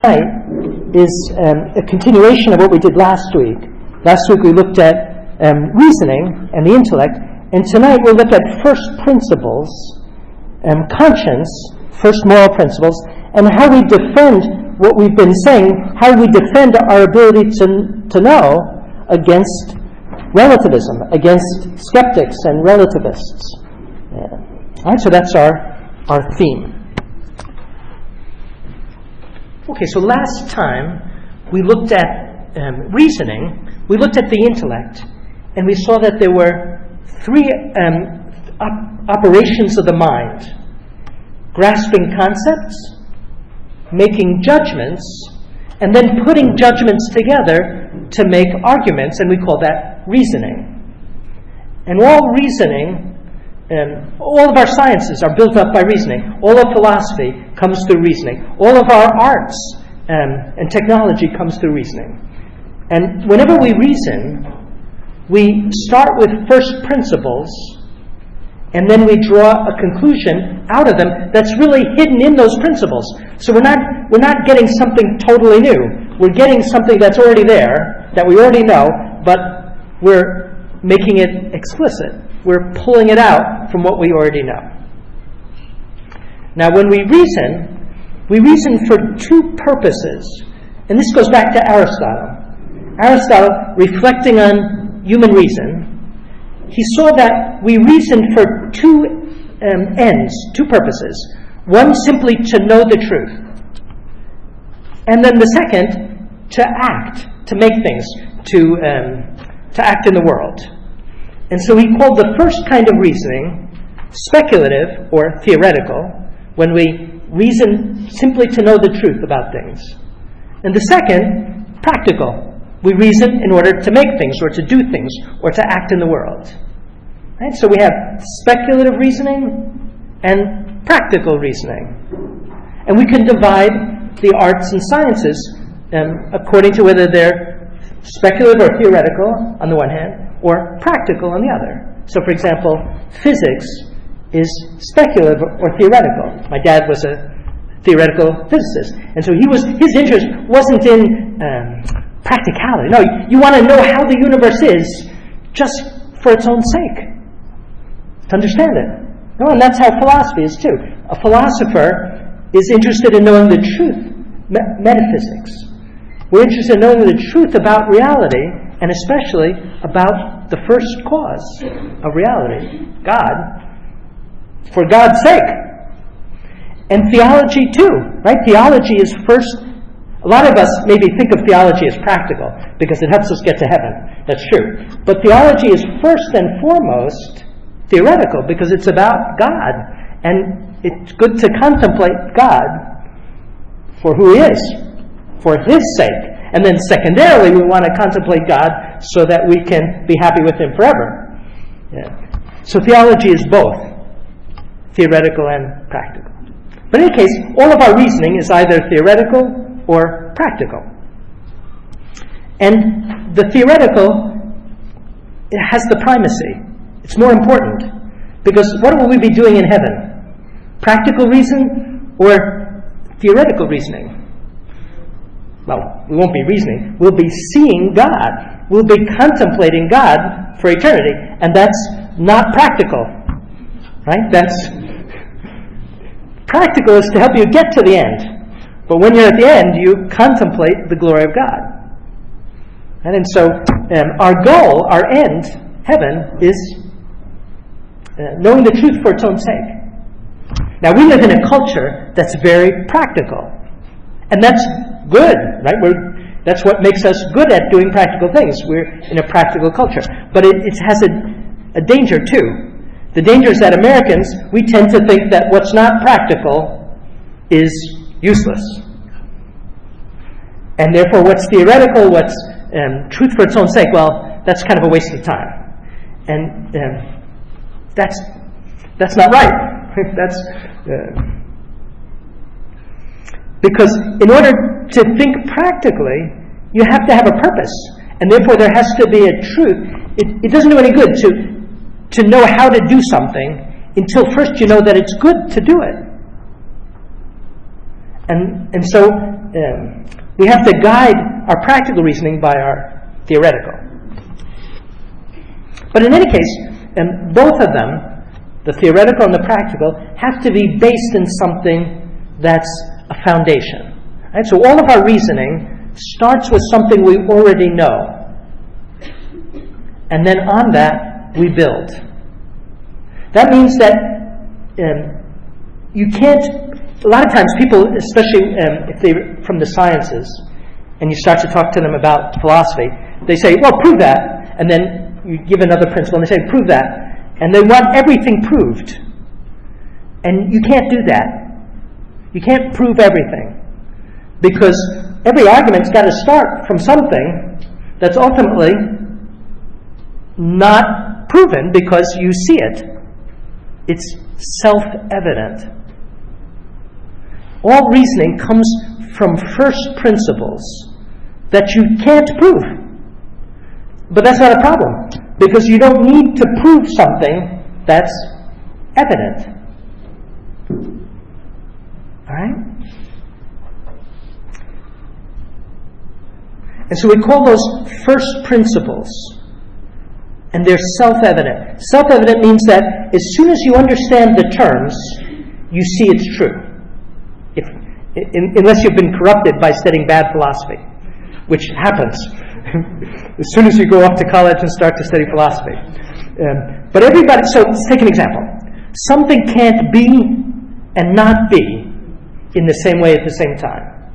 Tonight is a continuation of what we did last week. Last week we looked at reasoning and the intellect, and tonight we'll look at first principles, conscience, first moral principles, and how we defend what we've been saying, how we defend our ability to know against relativism, against skeptics and relativists. All right, so that's our theme. Okay, so last time we looked at reasoning, we looked at the intellect, and we saw that there were three operations of the mind: grasping concepts, making judgments, and then putting judgments together to make arguments, and we call that reasoning. And all reasoning, all of our sciences are built up by reasoning. All of philosophy comes through reasoning. All of our arts and technology comes through reasoning. And whenever we reason, we start with first principles, and then we draw a conclusion out of them that's really hidden in those principles. So we're not getting something totally new. We're getting something that's already there, that we already know, but we're making it explicit. We're pulling it out from what we already know. Now, when we reason for two purposes. And this goes back to Aristotle. Aristotle, reflecting on human reason, he saw that we reason for two ends, two purposes. One, simply to know the truth. And then the second, to act, to make things, to act in the world. And so he called the first kind of reasoning speculative or theoretical, when we reason simply to know the truth about things. And the second, practical. We reason in order to make things, or to do things, or to act in the world. Right? So we have speculative reasoning and practical reasoning. And we can divide the arts and sciences according to whether they're speculative or theoretical on the one hand, or practical on the other. So, for example, physics is speculative or theoretical. My dad was a theoretical physicist, and so his interest wasn't in practicality. No, you want to know how the universe is just for its own sake, to understand it. No, and that's how philosophy is too. A philosopher is interested in knowing the truth, metaphysics. We're interested in knowing the truth about reality, and especially about the first cause of reality, God, for God's sake. And theology too, right? Theology is first. A lot of us maybe think of theology as practical because it helps us get to heaven. That's true. But theology is first and foremost theoretical because it's about God. And it's good to contemplate God for who He is, for His sake. And then secondarily, we want to contemplate God so that we can be happy with Him forever. Yeah. So theology is both theoretical and practical. But in any case, all of our reasoning is either theoretical or practical. And the theoretical, it has the primacy. It's more important. Because what will we be doing in heaven? Practical reason or theoretical reasoning? Well, we won't be reasoning. We'll be seeing God. We'll be contemplating God for eternity. And that's not practical. Right? Practical is to help you get to the end. But when you're at the end, you contemplate the glory of God. And so our goal, our end, heaven, is knowing the truth for its own sake. Now, we live in a culture that's very practical. And that's good, right? That's what makes us good at doing practical things. We're in a practical culture. But it has a danger, too. The danger is that Americans, we tend to think that what's not practical is useless. And therefore, what's theoretical, what's truth for its own sake, well, that's kind of a waste of time. And that's not right. Because in order to think practically, you have to have a purpose. And therefore, there has to be a truth. It doesn't do any good to know how to do something until first you know that it's good to do it. And so we have to guide our practical reasoning by our theoretical. But in any case, both of them, the theoretical and the practical, have to be based in something that's a foundation. Right? So all of our reasoning starts with something we already know. And then on that, we build. That means that you can't, a lot of times people, especially if they're from the sciences, and you start to talk to them about philosophy, they say, well, prove that. And then you give another principle, and they say, prove that. And they want everything proved. And you can't do that. You can't prove everything. Because every argument's got to start from something that's ultimately not proven because you see it. It's self-evident. All reasoning comes from first principles that you can't prove. But that's not a problem, because you don't need to prove something that's evident. All right? And so we call those first principles. And they're self-evident. Self-evident means that as soon as you understand the terms, you see it's true. Unless you've been corrupted by studying bad philosophy, which happens as soon as you go off to college and start to study philosophy. But everybody, so let's take an example. Something can't be and not be in the same way at the same time.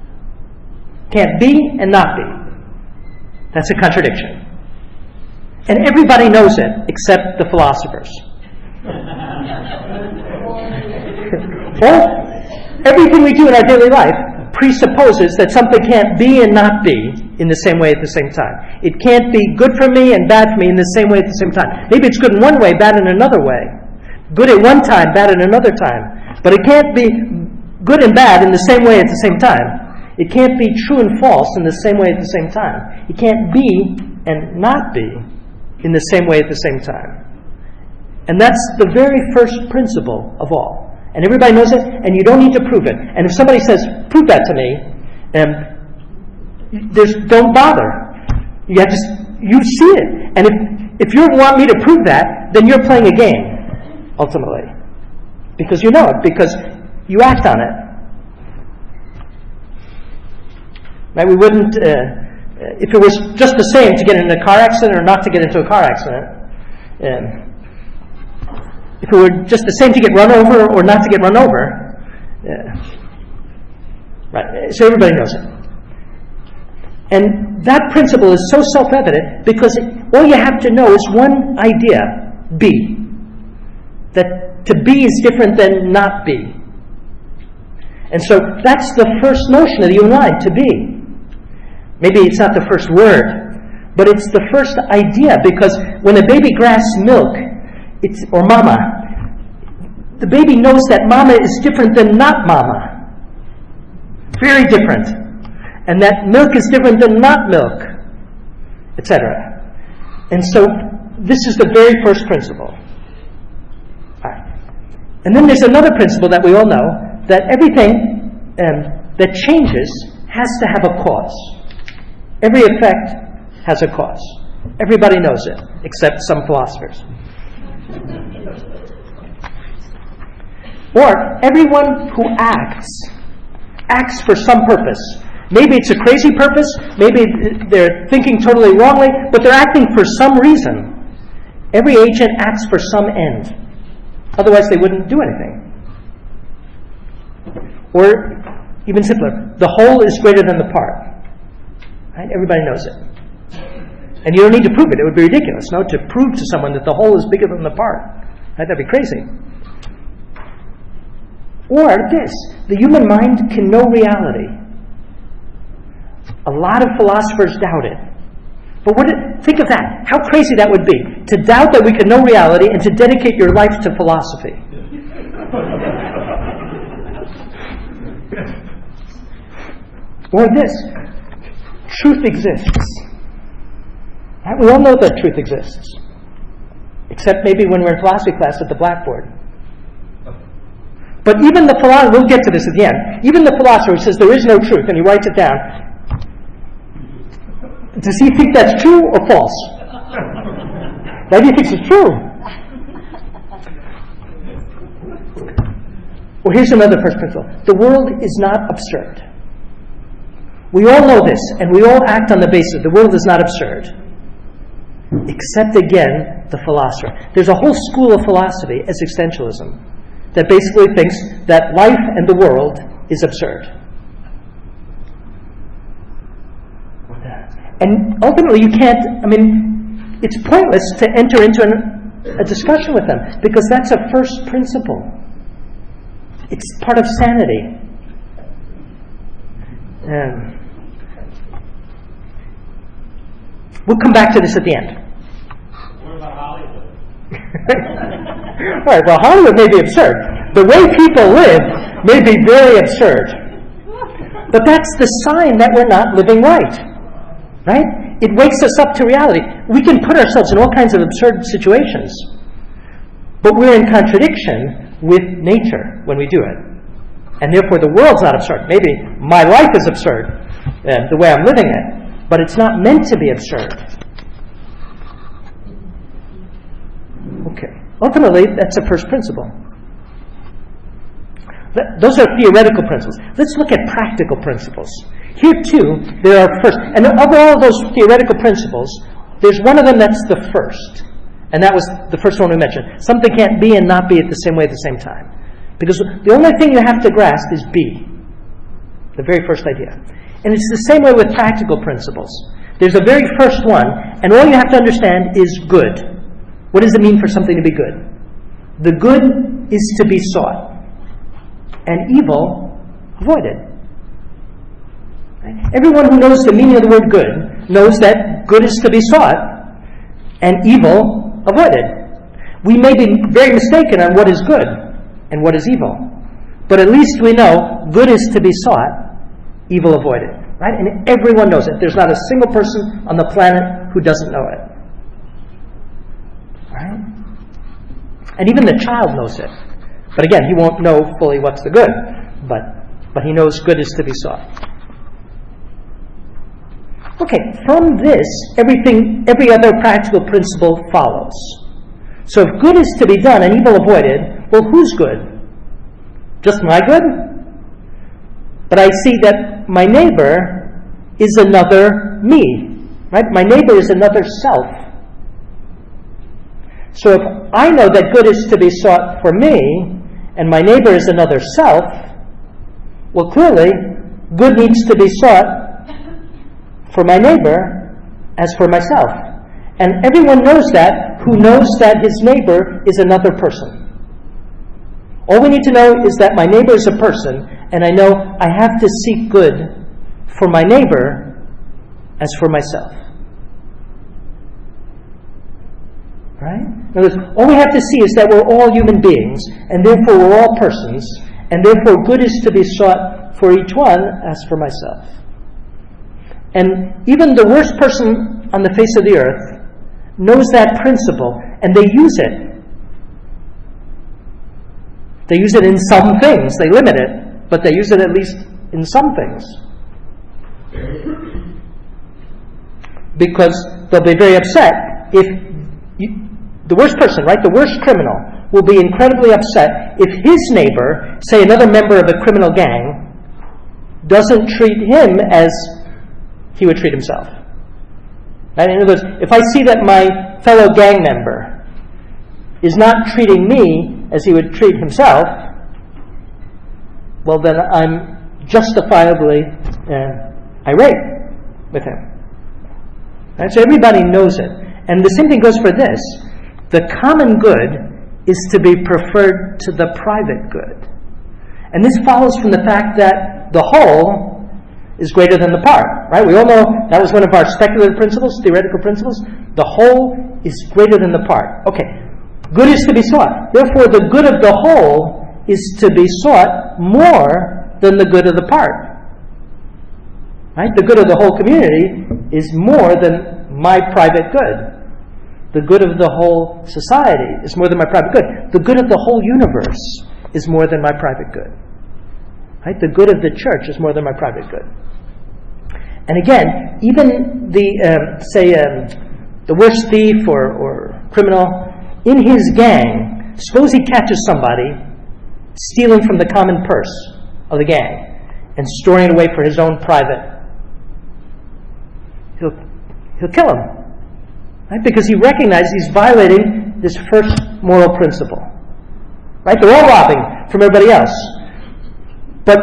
Can't be and not be. That's a contradiction. And everybody knows it, except the philosophers. Everything we do in our daily life presupposes that something can't be and not be in the same way at the same time. It can't be good for me and bad for me in the same way at the same time. Maybe it's good in one way, bad in another way. Good at one time, bad at another time. But it can't be good and bad in the same way at the same time. It can't be true and false in the same way at the same time. It can't be and not be in the same way at the same time. And that's the very first principle of all. And everybody knows it, and you don't need to prove it. And if somebody says, prove that to me, don't bother. You see it. And if you want me to prove that, then you're playing a game, ultimately. Because you know it, because you act on it. Right? We wouldn't, if it was just the same to get in a car accident or not to get into a car accident, if it were just the same to get run over or not to get run over, right? So everybody knows it. And that principle is so self-evident because all you have to know is one idea, be. That to be is different than not be. And so that's the first notion of the human mind, to be. Maybe it's not the first word, but it's the first idea, because when a baby grasps milk, or mama, the baby knows that mama is different than not mama. Very different. And that milk is different than not milk, etc. And so this is the very first principle. All right. And then there's another principle that we all know, that everything that changes has to have a cause. Every effect has a cause. Everybody knows it, except some philosophers. Or everyone who acts for some purpose. Maybe it's a crazy purpose, maybe they're thinking totally wrongly, but they're acting for some reason. Every agent acts for some end. Otherwise they wouldn't do anything. Or, even simpler, the whole is greater than the part. Right? Everybody knows it. And you don't need to prove it. It would be ridiculous, no? To prove to someone that the whole is bigger than the part. Right? That'd be crazy. Or this, the human mind can know reality. A lot of philosophers doubt it. But think of that. How crazy that would be. To doubt that we can know reality and to dedicate your life to philosophy. Or this, truth exists. Right? We all know that truth exists. Except maybe when we're in philosophy class at the blackboard. But even the philosopher, we'll get to this at the end, even the philosopher who says there is no truth, and he writes it down, does he think that's true or false? Maybe he thinks it's true. Well, here's another first principle. The world is not absurd. We all know this, and we all act on the basis the world is not absurd. Except, again, the philosopher. There's a whole school of philosophy, existentialism, that basically thinks that life and the world is absurd. And ultimately, you can't, it's pointless to enter into a discussion with them, because that's a first principle. It's part of sanity. We'll come back to this at the end. What about Hollywood? All right, well, Hollywood may be absurd. The way people live may be very absurd. But that's the sign that we're not living right. Right? It wakes us up to reality. We can put ourselves in all kinds of absurd situations, but we're in contradiction with nature when we do it. And therefore the world's not absurd. Maybe my life is absurd, the way I'm living it, but it's not meant to be absurd. Okay. Ultimately, that's a first principle. Those are theoretical principles. Let's look at practical principles. Here, too, there are first. And of all those theoretical principles, there's one of them that's the first. And that was the first one we mentioned. Something can't be and not be at the same way at the same time. Because the only thing you have to grasp is be. The very first idea. And it's the same way with practical principles. There's a very first one, and all you have to understand is good. What does it mean for something to be good? The good is to be sought, and evil avoided. Right? Everyone who knows the meaning of the word good knows that good is to be sought, and evil avoided. We may be very mistaken on what is good and what is evil, but at least we know good is to be sought, evil avoided. Right? And everyone knows it. There's not a single person on the planet who doesn't know it. Right? And even the child knows it. But again, he won't know fully what's the good. But he knows good is to be sought. Okay, from this, every other practical principle follows. So if good is to be done and evil avoided, well, who's good? Just my good? But I see that my neighbor is another me. Right? My neighbor is another self. So if I know that good is to be sought for me, and my neighbor is another self, well, clearly, good needs to be sought for my neighbor as for myself. And everyone knows that who knows that his neighbor is another person. All we need to know is that my neighbor is a person, and I know I have to seek good for my neighbor as for myself. Right? In other words, all we have to see is that we're all human beings, and therefore we're all persons, and therefore good is to be sought for each one as for myself. And even the worst person on the face of the earth knows that principle, and they use it. They use it in some things. They limit it, but they use it at least in some things. Because they'll be very upset if the worst person, right, the worst criminal, will be incredibly upset if his neighbor, say another member of a criminal gang, doesn't treat him as he would treat himself. Right? In other words, if I see that my fellow gang member is not treating me as he would treat himself, well, then I'm justifiably irate with him. Right? So everybody knows it. And the same thing goes for this. The common good is to be preferred to the private good. And this follows from the fact that the whole is greater than the part. Right? We all know that was one of our speculative principles, theoretical principles. The whole is greater than the part. Okay. Good is to be sought. Therefore, the good of the whole is to be sought more than the good of the part. Right? The good of the whole community is more than my private good. The good of the whole society is more than my private good. The good of the whole universe is more than my private good. Right? The good of the church is more than my private good. And again, even the worst thief or criminal in his gang, suppose he catches somebody stealing from the common purse of the gang and storing it away for his own private. He'll kill him, right? Because he recognizes he's violating this first moral principle. Right? They're all robbing from everybody else. But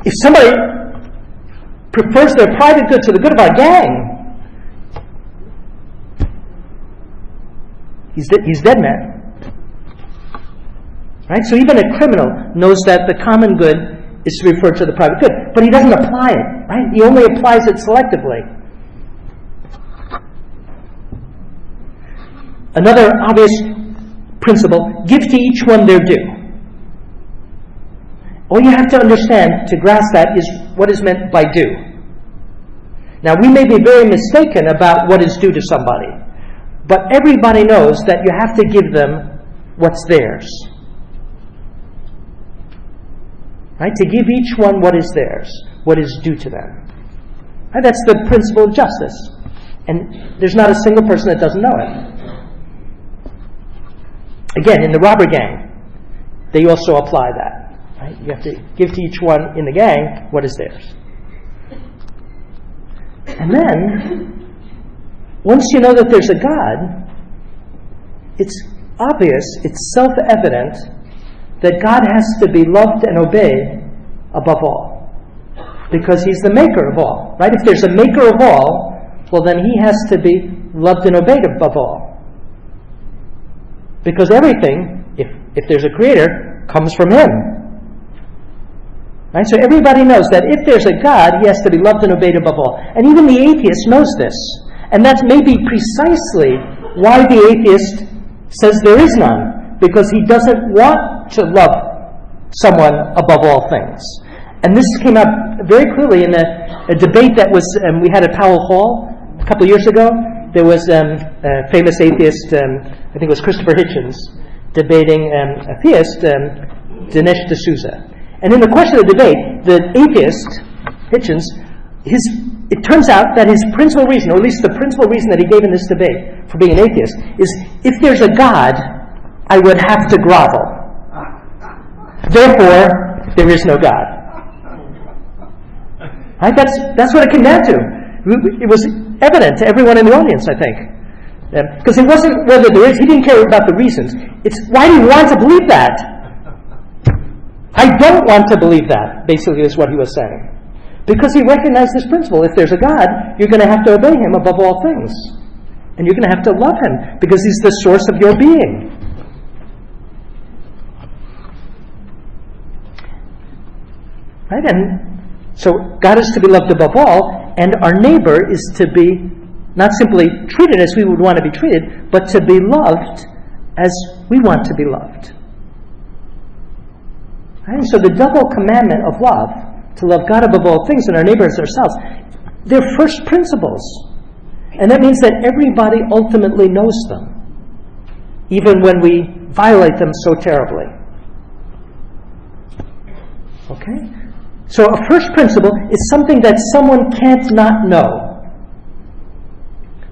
if somebody prefers their private good to the good of our gang, he's dead man. Right? So even a criminal knows that the common good is to refer to the private good, but he doesn't apply it. Right? He only applies it selectively. Another obvious principle, give to each one their due. All you have to understand to grasp that is what is meant by due. Now, we may be very mistaken about what is due to somebody, but everybody knows that you have to give them what's theirs. Right? To give each one what is theirs, what is due to them. Right? That's the principle of justice. And there's not a single person that doesn't know it. Again, in the robber gang, they also apply that. Right? You have to give to each one in the gang what is theirs. And then, once you know that there's a God, it's obvious, it's self-evident that God has to be loved and obeyed above all. Because He's the maker of all. Right? If there's a maker of all, well then He has to be loved and obeyed above all. Because everything, if there's a creator, comes from Him. Right? So everybody knows that if there's a God, He has to be loved and obeyed above all. And even the atheist knows this. And that's maybe precisely why the atheist says there is none. Because he doesn't want to love someone above all things. And this came out very clearly in a debate that was we had at Powell Hall a couple of years ago. There was a famous atheist, I think it was Christopher Hitchens, debating a theist, Dinesh D'Souza. And in the course of the debate, the atheist, Hitchens, it turns out that his principal reason, or at least the principal reason that he gave in this debate for being an atheist, is if there's a God, I would have to grovel. Therefore, there is no God. Right? That's what it came down to. It was evident to everyone in the audience, I think. Because it wasn't whether there is, he didn't care about the reasons. It's why do you want to believe that? I don't want to believe that, basically is what he was saying. Because he recognized this principle. If there's a God, you're going to have to obey Him above all things. And you're going to have to love Him because He's the source of your being. Right? And so God is to be loved above all, and our neighbor is to be not simply treated as we would want to be treated, but to be loved as we want to be loved. Right? So the double commandment of love, to love God above all things and our neighbor as ourselves, they're first principles. And that means that everybody ultimately knows them, even when we violate them so terribly. Okay? So a first principle is something that someone can't not know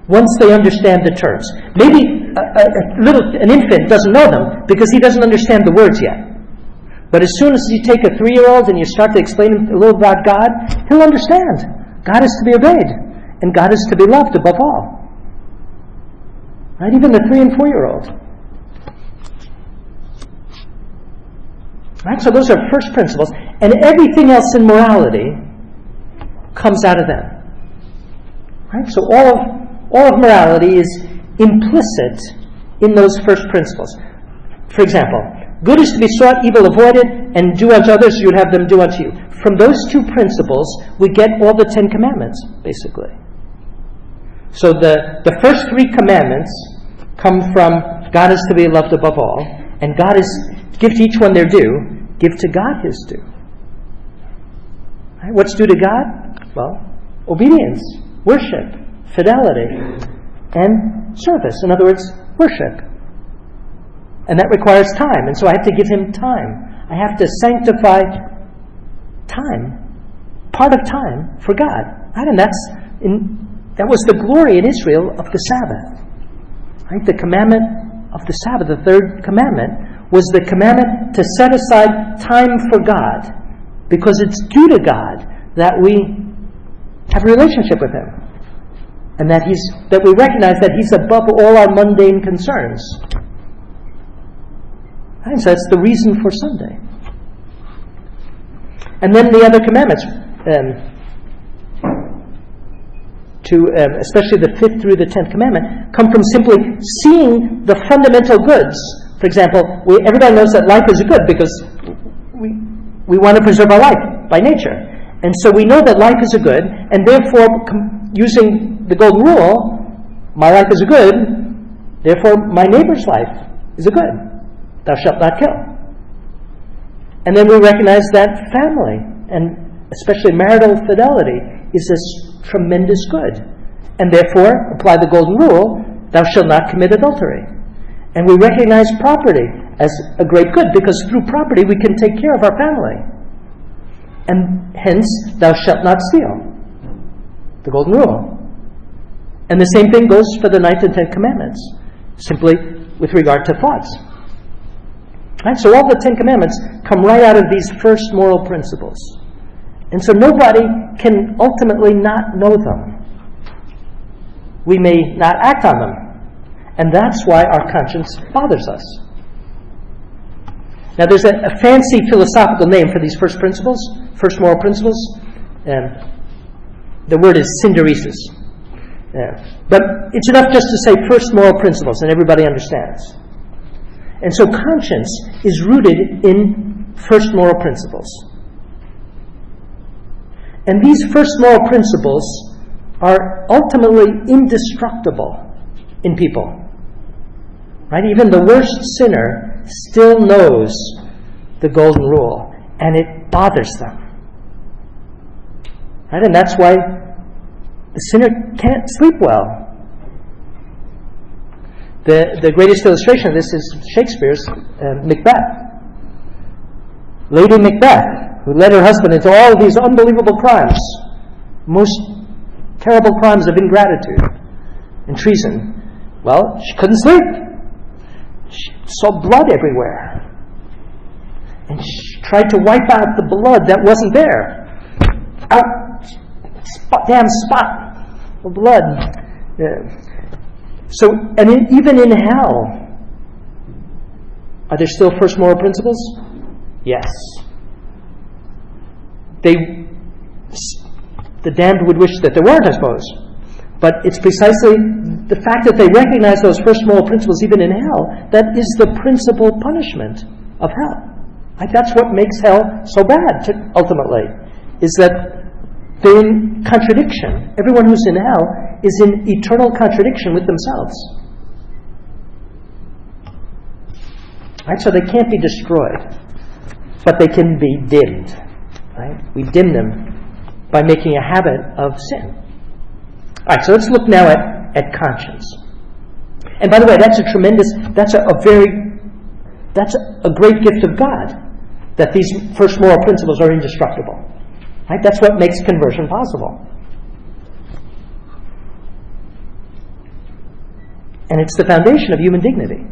once they understand the terms. Maybe an infant doesn't know them because he doesn't understand the words yet. But as soon as you take a 3-year-old and you start to explain a little about God, he'll understand. God is to be obeyed, and God is to be loved above all. Right? Even the 3 and 4-year-old. Right? So those are first principles, and everything else in morality comes out of them. Right? So all of morality is implicit in those first principles. For example, good is to be sought, evil avoided, and do unto others as you would have them do unto you. From those two principles, we get all the 10 commandments, basically. So the first 3 commandments come from God is to be loved above all, and God is give to each one their due, give to God His due. Right? What's due to God? Well, obedience, worship, fidelity, and service. In other words, worship. And that requires time, and so I have to give Him time. I have to sanctify time, part of time, for God. Right? And that was the glory in Israel of the Sabbath. Right? The commandment of the Sabbath, the third commandment, was the commandment to set aside time for God, because it's due to God that we have a relationship with Him, and that we recognize that He's above all our mundane concerns. Right? So that's the reason for Sunday. And then the other commandments, especially the 5th through the 10th commandment, come from simply seeing the fundamental goods. For example, everybody knows that life is good because we want to preserve our life by nature. And so we know that life is a good, and therefore, using the golden rule, my life is a good, therefore my neighbor's life is a good. Thou shalt not kill. And then we recognize that family, and especially marital fidelity, is a tremendous good. And therefore, apply the golden rule, thou shalt not commit adultery. And we recognize property as a great good, because through property we can take care of our family. And hence, thou shalt not steal. The golden rule. And the same thing goes for the 9th and 10th commandments, simply with regard to thoughts. Right? So all the 10 commandments come right out of these first moral principles. And so nobody can ultimately not know them. We may not act on them. And that's why our conscience bothers us. Now there's a fancy philosophical name for these first principles, first moral principles. The word is synderesis. But it's enough just to say first moral principles, and everybody understands. And so conscience is rooted in first moral principles. And these first moral principles are ultimately indestructible in people. Right? Even the worst sinner still knows the golden rule, and it bothers them. Right? And that's why the sinner can't sleep well. The greatest illustration of this is Shakespeare's Macbeth. Lady Macbeth, who led her husband into all of these unbelievable crimes, most terrible crimes of ingratitude and treason. Well, she couldn't sleep. She saw blood everywhere. And she tried to wipe out the blood that wasn't there. Damn spot of blood. So, even in hell, are there still first moral principles? Yes. The damned would wish that there weren't, I suppose. But it's precisely the fact that they recognize those first moral principles even in hell that is the principal punishment of hell. Like, that's what makes hell so bad, ultimately, is that they're in contradiction. Everyone who's in hell is in eternal contradiction with themselves. Right? So they can't be destroyed, but they can be dimmed. Right? We dim them by making a habit of sin. All right, so let's look now at conscience. And by the way, that's a great gift of God, that these first moral principles are indestructible. Right? That's what makes conversion possible. And it's the foundation of human dignity.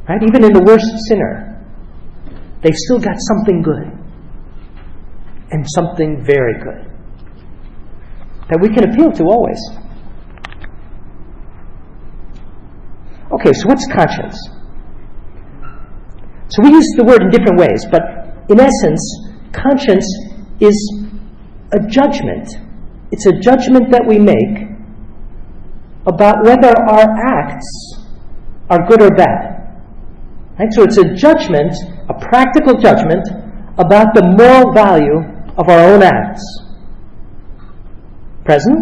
Right? Even in the worst sinner, they've still got something good. And something very good. That we can appeal to always. Okay, so what's conscience? So we use the word in different ways, but in essence, conscience is a judgment. It's a judgment that we make about whether our acts are good or bad. Right? So it's a judgment, a practical judgment, about the moral value of our own acts. Present,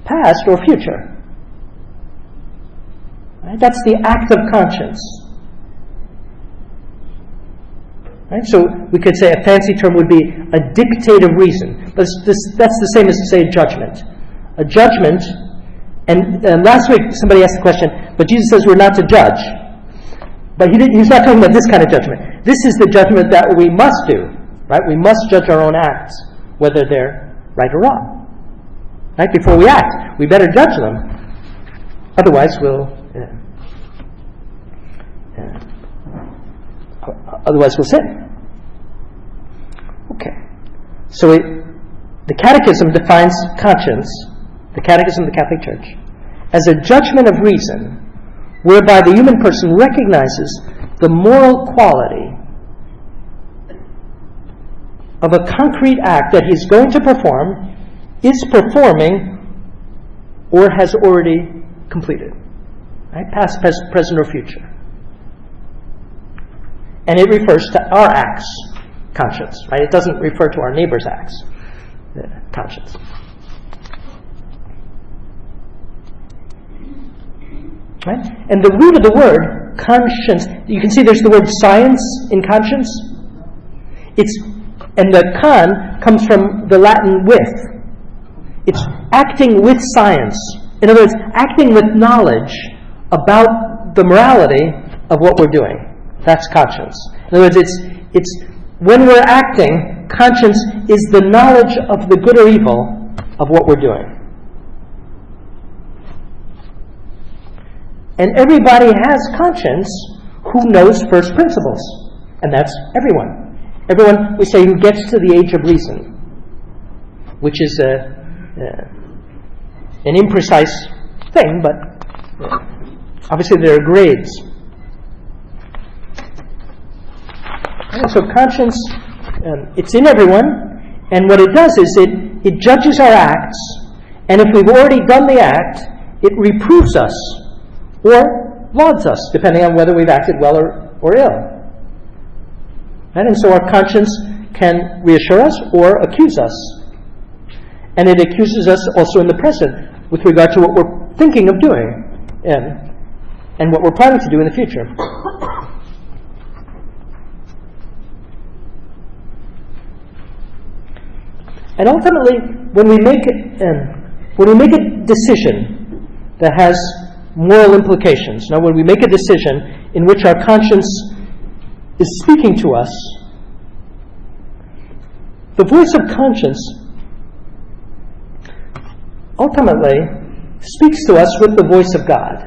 past, or future. Right? That's the act of conscience. Right? So we could say a fancy term would be a dictate of reason. But that's the same as to say judgment. A judgment, and last week somebody asked the question, but Jesus says we're not to judge. But he's not talking about this kind of judgment. This is the judgment that we must do, right? We must judge our own acts, whether they're right or wrong. Right? Before we act, we better judge them. Otherwise, we'll sin. Okay. So the Catechism defines conscience, the Catechism of the Catholic Church, as a judgment of reason whereby the human person recognizes the moral quality of a concrete act that he's going to perform, is performing, or has already completed. Right? Past, present, or future. And it refers to our acts, conscience. Right? It doesn't refer to our neighbor's acts, conscience. Right? And the root of the word, conscience, you can see there's the word science in conscience. And the con comes from the Latin with. It's acting with science. In other words, acting with knowledge about the morality of what we're doing. That's conscience. In other words, it's when we're acting, conscience is the knowledge of the good or evil of what we're doing. And everybody has conscience who knows first principles. And that's everyone. Everyone, we say, who gets to the age of reason, which is an imprecise thing, but obviously there are grades. And so conscience, it's in everyone, and what it does is it judges our acts, and if we've already done the act, it reproves us, or lauds us, depending on whether we've acted well or ill. And so our conscience can reassure us or accuse us. And it accuses us also in the present with regard to what we're thinking of doing and what we're planning to do in the future. And ultimately, when we make a decision that has moral implications, now when we make a decision in which our conscience is speaking to us, the voice of conscience ultimately speaks to us with the voice of God.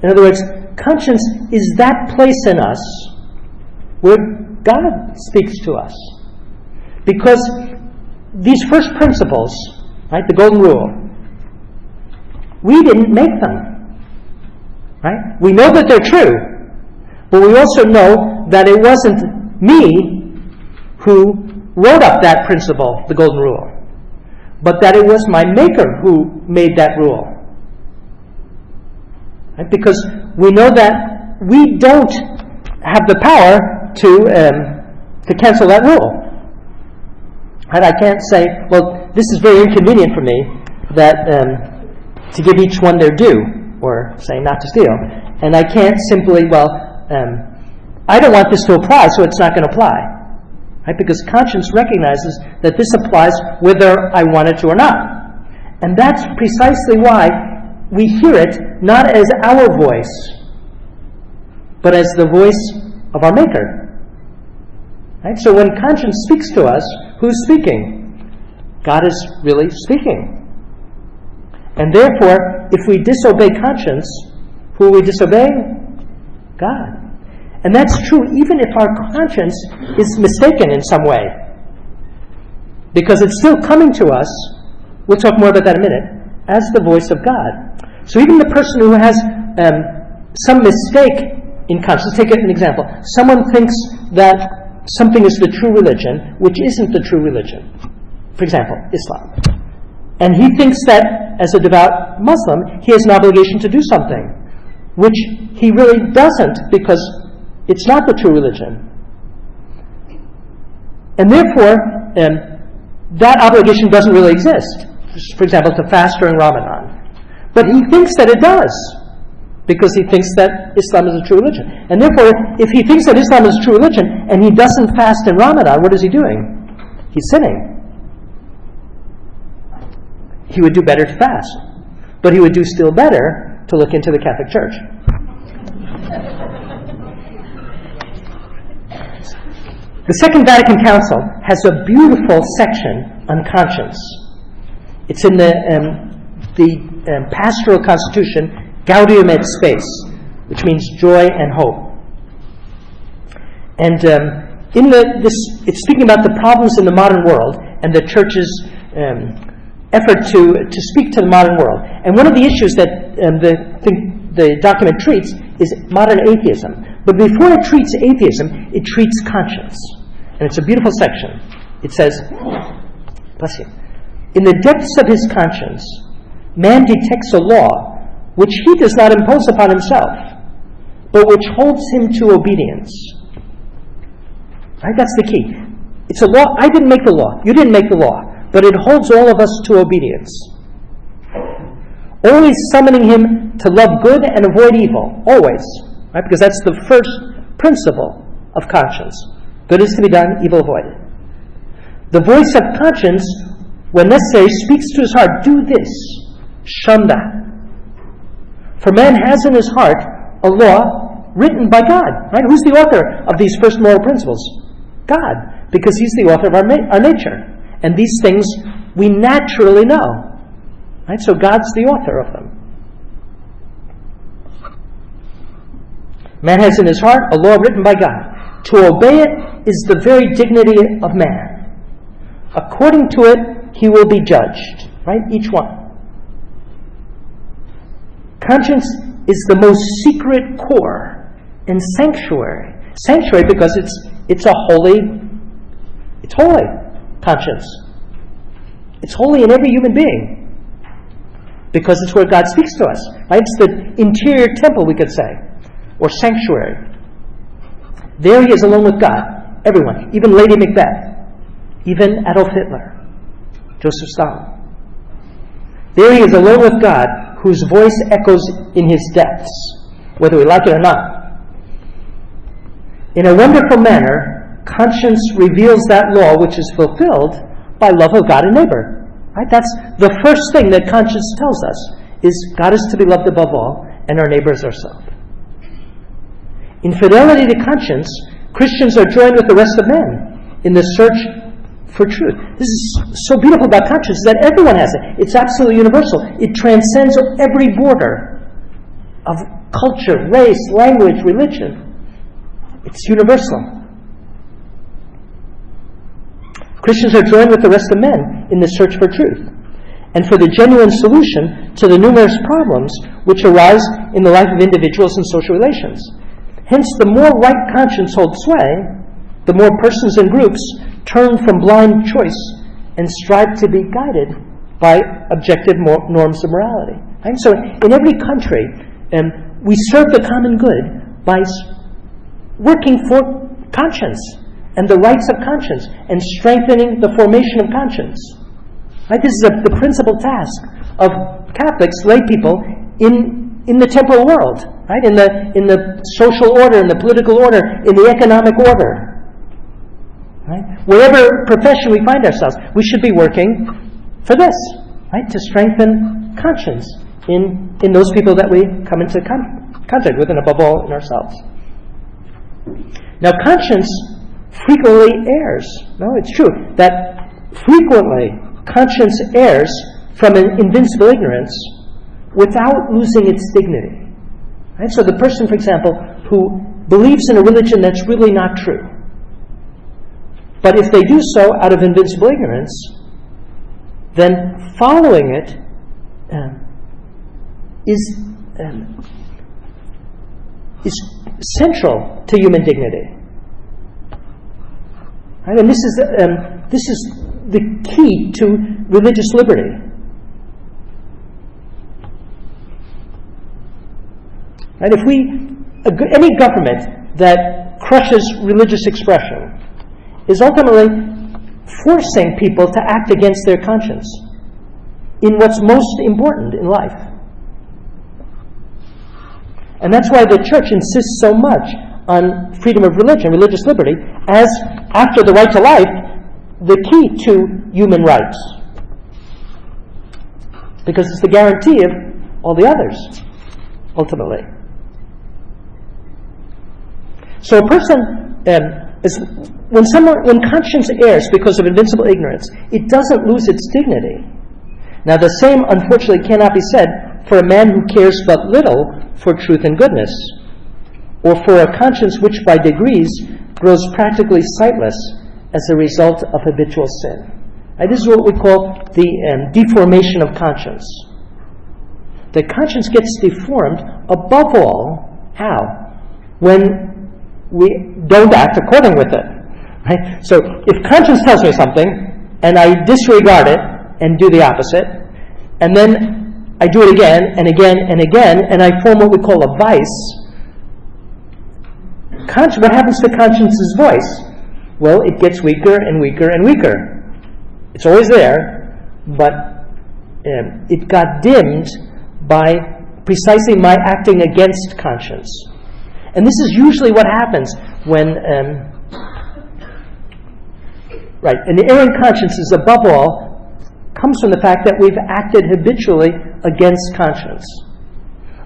In other words, conscience is that place in us where God speaks to us. Because these first principles, right, the golden rule, we didn't make them. Right? We know that they're true. But we also know that it wasn't me who wrote up that principle, the golden rule, but that it was my Maker who made that rule. Right? Because we know that we don't have the power to cancel that rule. And I can't say, well, this is very inconvenient for me that to give each one their due, or say not to steal. And I can't simply, I don't want this to apply, so it's not going to apply. Right? Because conscience recognizes that this applies whether I want it to or not. And that's precisely why we hear it not as our voice, but as the voice of our Maker. Right? So when conscience speaks to us, who's speaking? God is really speaking. And therefore, if we disobey conscience, who are we disobeying? God. And that's true even if our conscience is mistaken in some way. Because it's still coming to us, we'll talk more about that in a minute, as the voice of God. So even the person who has some mistake in conscience, take an example. Someone thinks that something is the true religion, which isn't the true religion. For example, Islam. And he thinks that as a devout Muslim, he has an obligation to do something, which he really doesn't, because it's not the true religion. And therefore, that obligation doesn't really exist. For example, to fast during Ramadan. But he thinks that it does, because he thinks that Islam is a true religion. And therefore, if he thinks that Islam is a true religion, and he doesn't fast in Ramadan, what is he doing? He's sinning. He would do better to fast. But he would do still better to look into the Catholic Church. The Second Vatican Council has a beautiful section on conscience. It's in the Pastoral Constitution, Gaudium et Spes, which means joy and hope. And it's speaking about the problems in the modern world and the Church's effort to speak to the modern world. And one of the issues that the document treats is modern atheism. But before it treats atheism, it treats conscience. And it's a beautiful section. It says, bless you, in the depths of his conscience, man detects a law which he does not impose upon himself, but which holds him to obedience. Right? That's the key. It's a law. I didn't make the law. You didn't make the law. But it holds all of us to obedience. Always summoning him to love good and avoid evil. Always. Right? Because that's the first principle of conscience. Good is to be done, evil avoided. The voice of conscience, when necessary, speaks to his heart, do this, shun that. For man has in his heart a law written by God. Right? Who's the author of these first moral principles? God, because he's the author of our nature. And these things we naturally know. Right? So God's the author of them. Man has in his heart a law written by God. To obey it is the very dignity of man. According to it, he will be judged. Right? Each one. Conscience is the most secret core and sanctuary. Sanctuary because it's holy conscience. It's holy in every human being because it's where God speaks to us. Right? It's the interior temple, we could say, or sanctuary. There he is alone with God. Everyone, even Lady Macbeth, even Adolf Hitler, Joseph Stalin. There he is alone with God, whose voice echoes in his depths, whether we like it or not. In a wonderful manner, conscience reveals that law which is fulfilled by love of God and neighbor. Right? That's the first thing that conscience tells us, is God is to be loved above all, and our neighbor is ourselves. In fidelity to conscience, Christians are joined with the rest of men in the search for truth. This is so beautiful about conscience, is that everyone has it. It's absolutely universal. It transcends every border of culture, race, language, religion. It's universal. Christians are joined with the rest of men in the search for truth and for the genuine solution to the numerous problems which arise in the life of individuals and social relations. Hence, the more right conscience holds sway, the more persons and groups turn from blind choice and strive to be guided by objective norms of morality. Right? So, in every country, we serve the common good by working for conscience and the rights of conscience, and strengthening the formation of conscience. Right? This is the principal task of Catholics, lay people, in the temporal world, right? In the social order, in the political order, in the economic order. Right? Whatever profession we find ourselves, we should be working for this, right? To strengthen conscience in those people that we come into contact with, and above all, in ourselves. Now, conscience frequently errs. No, it's true that frequently conscience errs from an invincible ignorance without losing its dignity. Right? So the person, for example, who believes in a religion that's really not true, but if they do so out of invincible ignorance, then following it is central to human dignity. Right? And this is the key to religious liberty. Right? If any government that crushes religious expression is ultimately forcing people to act against their conscience in what's most important in life. And that's why the Church insists so much on freedom of religion, religious liberty, as, after the right to life, the key to human rights. Because it's the guarantee of all the others, ultimately. So a person When conscience errs because of invincible ignorance, it doesn't lose its dignity. Now, the same, unfortunately, cannot be said for a man who cares but little for truth and goodness, or for a conscience which, by degrees, grows practically sightless as a result of habitual sin. Now, this is what we call the deformation of conscience. The conscience gets deformed above all, how? When we don't act according with it. Right? So if conscience tells me something, and I disregard it and do the opposite, and then I do it again and again and again, and I form what we call a vice, what happens to conscience's voice? Well, it gets weaker and weaker and weaker. It's always there, but it got dimmed by precisely my acting against conscience. And this is usually what happens when, an erring conscience is above all, comes from the fact that we've acted habitually against conscience.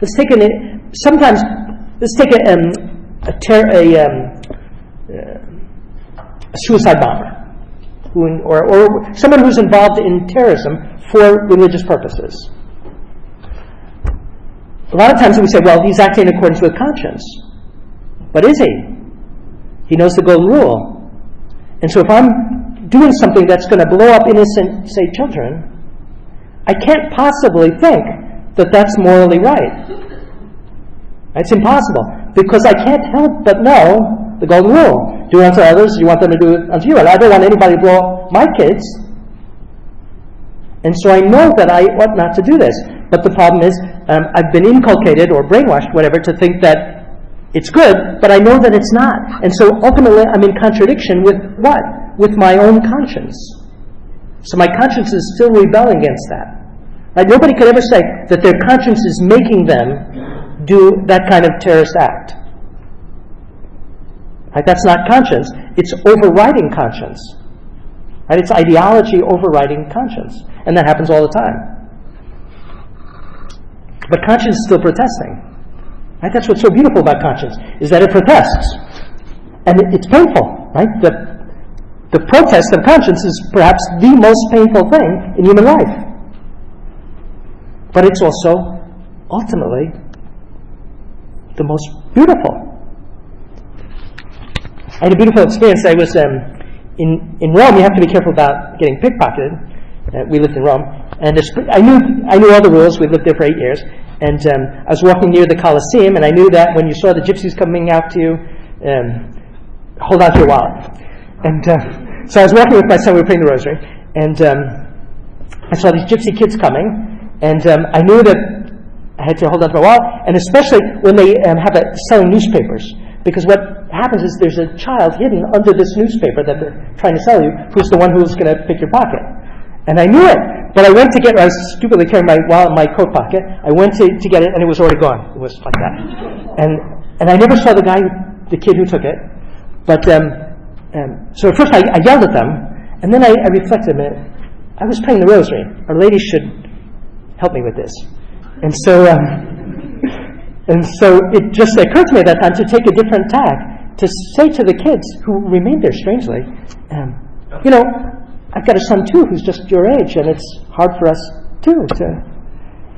Let's take a suicide bomber, or someone who's involved in terrorism for religious purposes. A lot of times we say, well, he's acting in accordance with conscience. But is he? He knows the golden rule. And so if I'm doing something that's going to blow up innocent, say, children, I can't possibly think that that's morally right. It's impossible, because I can't help but know the golden rule. Do unto others, you want them to do it unto you. And I don't want anybody to blow up my kids. And so I know that I ought not to do this. But the problem is, I've been inculcated or brainwashed, whatever, to think that it's good, but I know that it's not. And so ultimately I'm in contradiction with what? With my own conscience. So my conscience is still rebelling against that. Right? Nobody could ever say that their conscience is making them do that kind of terrorist act. Right? That's not conscience. It's overriding conscience. Right? It's ideology overriding conscience. And that happens all the time. But conscience is still protesting. Right? That's what's so beautiful about conscience, is that it protests. And it's painful. Right? The protest of conscience is perhaps the most painful thing in human life. But it's also, ultimately, the most beautiful. I had a beautiful experience. I was in Rome. You have to be careful about getting pickpocketed. We lived in Rome, and I knew all the rules. We lived there for 8 years, and I was walking near the Colosseum, and I knew that when you saw the gypsies coming out to you, hold out your wallet. And so I was walking with my son. We were praying the rosary, and I saw these gypsy kids coming, and I knew that I had to hold on to my wallet, and especially when they selling newspapers. Because what happens is there's a child hidden under this newspaper that they're trying to sell you, who's the one who's going to pick your pocket. And I knew it, but I went to get it. I was stupidly carrying my wallet in my coat pocket. I went to get it, and it was already gone. It was like that. And I never saw the kid who took it. But so at first I yelled at them, and then I reflected a minute. I was praying the rosary. Our Lady should help me with this. And so it just occurred to me at that time to take a different tack, to say to the kids who remained there strangely, I've got a son too who's just your age, and it's hard for us too.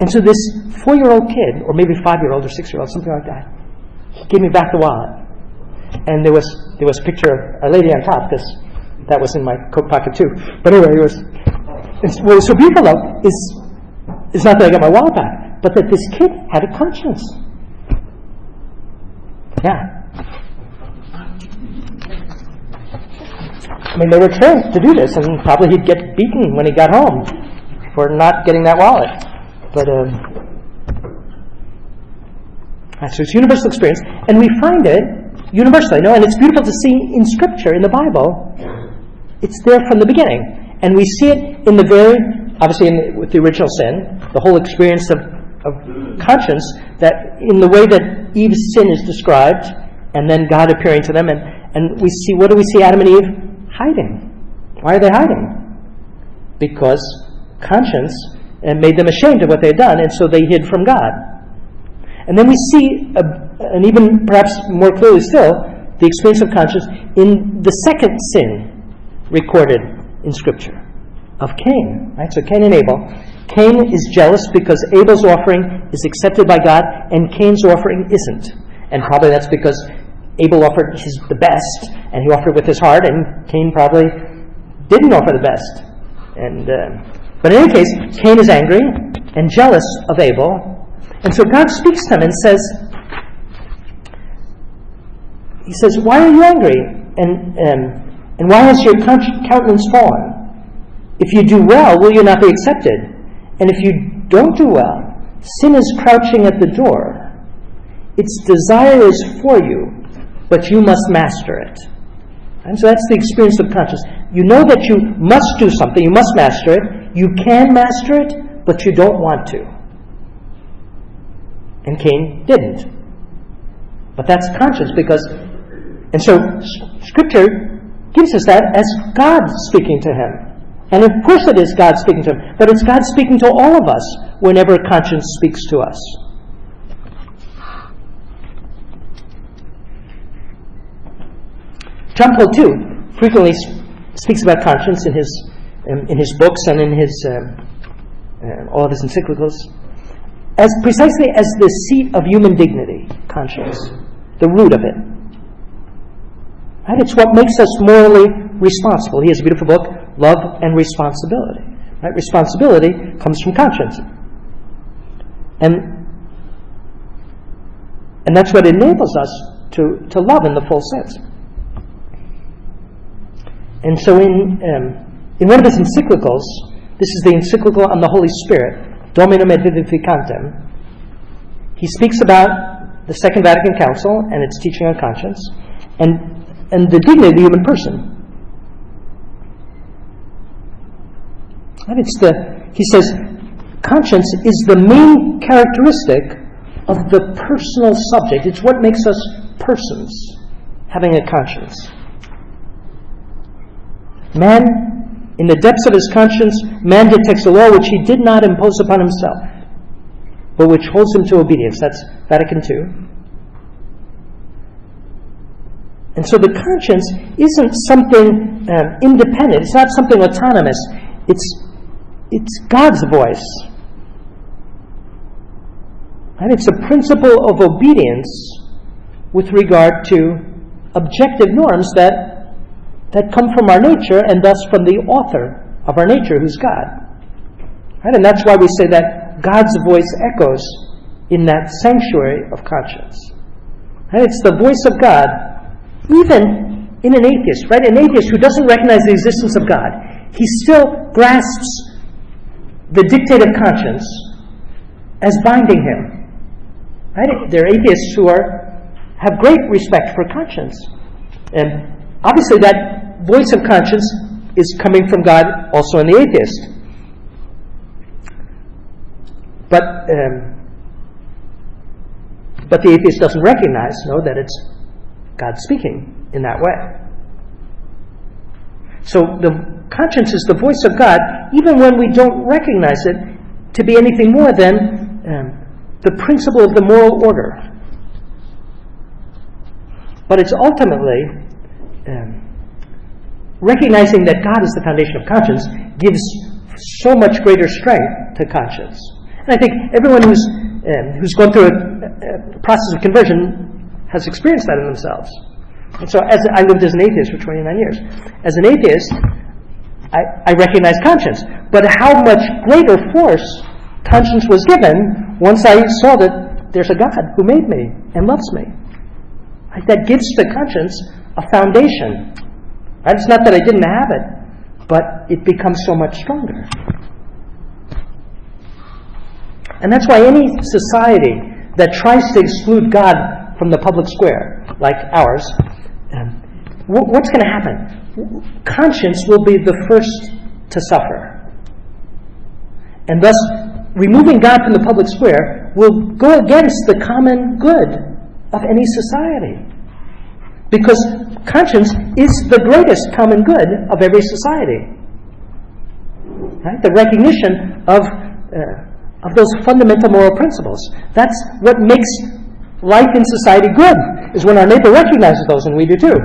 And so this 4-year-old kid, or maybe 5-year-old or 6-year-old, something like that, he gave me back the wallet. And there was a picture of Our Lady on top, because that was in my coat pocket too. But anyway, what was so beautiful though is not that I got my wallet back, but that this kid had a conscience. Yeah. I mean, they were trained to do this, and probably he'd get beaten when he got home for not getting that wallet. But so it's universal experience, and we find it universally. And it's beautiful to see in Scripture, in the Bible. It's there from the beginning, and we see it in the with the original sin, the whole experience of conscience, that in the way that Eve's sin is described, and then God appearing to them, and we see, what do we see Adam and Eve? Hiding. Why are they hiding? Because conscience made them ashamed of what they had done, and so they hid from God. And then we see, and even perhaps more clearly still, the experience of conscience in the second sin recorded in Scripture of Cain. Right? So Cain and Abel. Cain is jealous because Abel's offering is accepted by God and Cain's offering isn't. And probably that's because Abel offered the best, and he offered with his heart, and Cain probably didn't offer the best. But in any case, Cain is angry and jealous of Abel, and so God speaks to him and says, "Why are you angry? And why has your countenance fallen? If you do well, will you not be accepted? And if you don't do well, sin is crouching at the door. Its desire is for you, but you must master it." And so that's the experience of conscience. You know that you must do something, you must master it. You can master it, but you don't want to. And Cain didn't. But that's conscience and so Scripture gives us that as God speaking to him. And of course it is God speaking to him, but it's God speaking to all of us whenever conscience speaks to us. John Paul II frequently speaks about conscience in his books and in his all of his encyclicals as precisely as the seat of human dignity. Conscience, the root of it. Right? It's what makes us morally responsible. He has a beautiful book, Love and Responsibility. Right? Responsibility comes from conscience, and that's what enables us to love in the full sense. And so in one of his encyclicals, this is the encyclical on the Holy Spirit, Dominum et Vivificantem, he speaks about the Second Vatican Council and its teaching on conscience and the dignity of the human person. And he says, conscience is the main characteristic of the personal subject. It's what makes us persons, having a conscience. Man, in the depths of his conscience, man detects a law which he did not impose upon himself, but which holds him to obedience. That's Vatican II. And so the conscience isn't something independent. It's not something autonomous. It's God's voice. And it's a principle of obedience with regard to objective norms that come from our nature and thus from the author of our nature, who's God. Right? And that's why we say that God's voice echoes in that sanctuary of conscience. Right? It's the voice of God, even in an atheist. Right? An atheist who doesn't recognize the existence of God, he still grasps the dictate of conscience as binding him. Right? There are atheists who have great respect for conscience. And obviously that voice of conscience is coming from God also in the atheist. But the atheist doesn't recognize, that it's God speaking in that way. So the conscience is the voice of God, even when we don't recognize it to be anything more than the principle of the moral order. But it's ultimately recognizing that God is the foundation of conscience gives so much greater strength to conscience. And I think everyone who's gone through a process of conversion has experienced that in themselves. And so as I lived as an atheist for 29 years. As an atheist, I recognized conscience. But how much greater force conscience was given once I saw that there's a God who made me and loves me. Right? That gives to conscience a foundation. Right? It's not that I didn't have it, but it becomes so much stronger. And that's why any society that tries to exclude God from the public square, like ours, what's going to happen? Conscience will be the first to suffer. And thus, removing God from the public square will go against the common good of any society. Because conscience is the greatest common good of every society. Right? The recognition of those fundamental moral principles. That's what makes life in society good. is when our neighbor recognizes those, and we do too.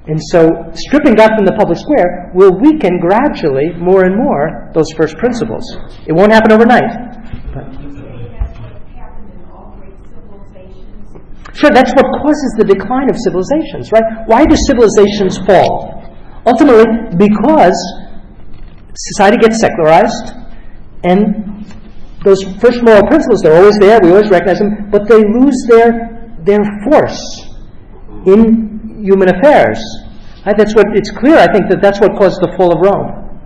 And so stripping God from the public square will weaken gradually, more and more, those first principles. It won't happen overnight. But That's what happened in all great civilizations. sure, that's what causes the decline of civilizations, right? Why do civilizations fall? Ultimately, because society gets secularized, and those first moral principles, they're always there, we always recognize them, but they lose their force in human affairs. Right? That's what it's clear, I think, that's what caused the fall of Rome.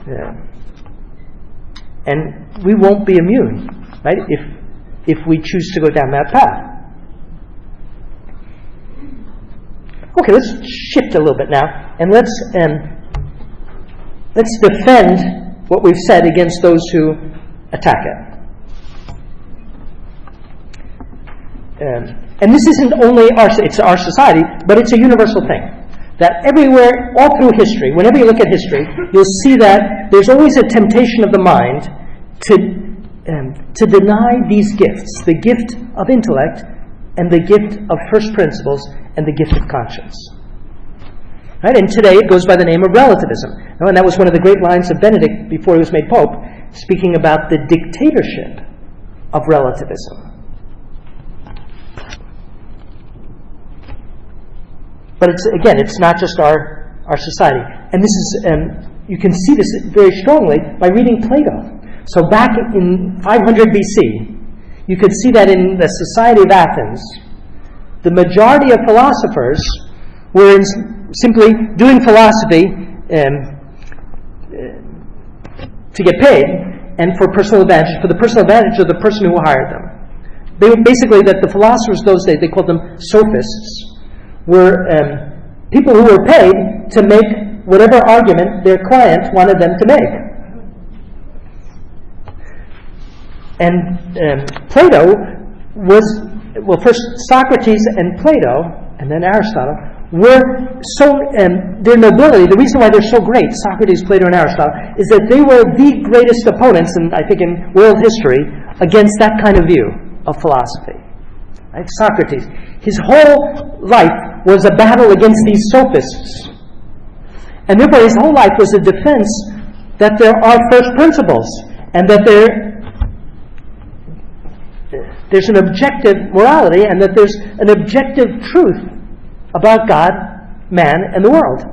Yeah. And we won't be immune, right, if we choose to go down that path. Okay, let's shift a little bit now, and let's defend what we've said against those who attack it. And this isn't only it's our society, but it's a universal thing. That everywhere, all through history, whenever you look at history, you'll see that there's always a temptation of the mind to deny these gifts, the gift of intellect and the gift of first principles and the gift of conscience. Right? And today it goes by the name of relativism. And that was one of the great lines of Benedict before he was made Pope, speaking about the dictatorship of relativism. But it's not just our society. And this is, you can see this very strongly by reading Plato. So back in 500 BC, you could see that in the society of Athens, the majority of philosophers were simply doing philosophy to get paid and for personal advantage, for the personal advantage of the person who hired them. They were basically that the philosophers those days, they called them sophists, were people who were paid to make whatever argument their client wanted them to make. And Plato was, first Socrates and Plato, and then Aristotle, were so, their nobility, the reason why they're so great, Socrates, Plato, and Aristotle, is that they were the greatest opponents, and I think in world history, against that kind of view of philosophy. Right? Socrates, his whole life was a battle against these sophists. And therefore his whole life was a defense that there are first principles, and that there's an objective morality, and that there's an objective truth about God, man, and the world.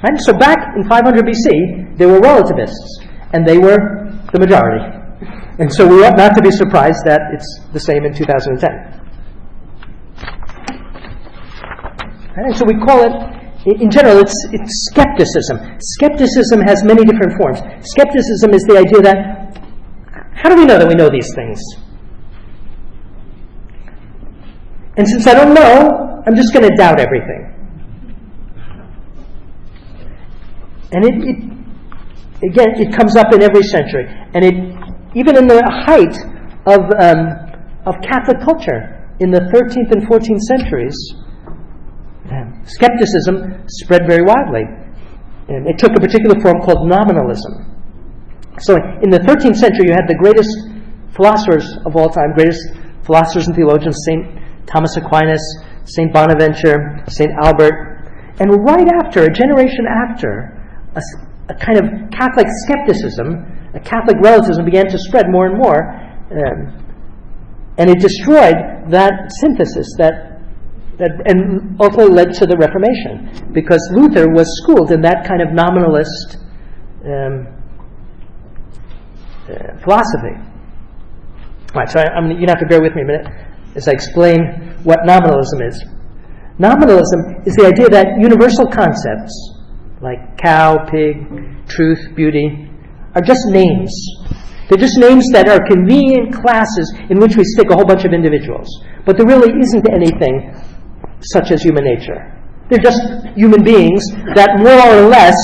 And so back in 500 BC, there were relativists, and they were the majority. And so we ought not to be surprised that it's the same in 2010. And so we call it, in general, it's skepticism. Skepticism has many different forms. Skepticism is the idea that, how do we know that we know these things? And since I don't know, I'm just going to doubt everything. And it comes up in every century. And even in the height of Catholic culture, in the 13th and 14th centuries, skepticism spread very widely. And it took a particular form called nominalism. So in the 13th century, you had the greatest philosophers of all time, greatest philosophers and theologians, St. Thomas Aquinas, St. Bonaventure, St. Albert. And right after, a generation after, a kind of Catholic skepticism, a Catholic relativism began to spread more and more, and it destroyed that synthesis and ultimately led to the Reformation, because Luther was schooled in that kind of nominalist philosophy. All right, so you're going to have to bear with me a minute as I explain what nominalism is. Nominalism is the idea that universal concepts like cow, pig, truth, beauty are just names. They're just names that are convenient classes in which we stick a whole bunch of individuals. But there really isn't anything such as human nature. They're just human beings that more or less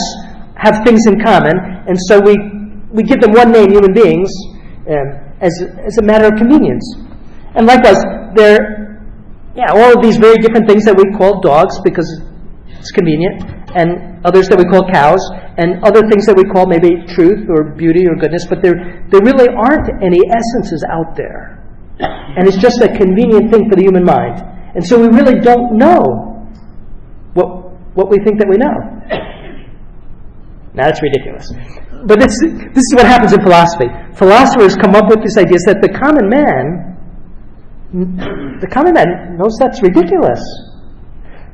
have things in common, and so we give them one name, human beings, as a matter of convenience. And likewise, all of these very different things that we call dogs because it's convenient, and others that we call cows, and other things that we call maybe truth or beauty or goodness, but there really aren't any essences out there And it's just a convenient thing for the human mind. And so we really don't know what we think that we know. Now that's ridiculous. But this is what happens in philosophy. Philosophers come up with these ideas that the common man knows that's ridiculous.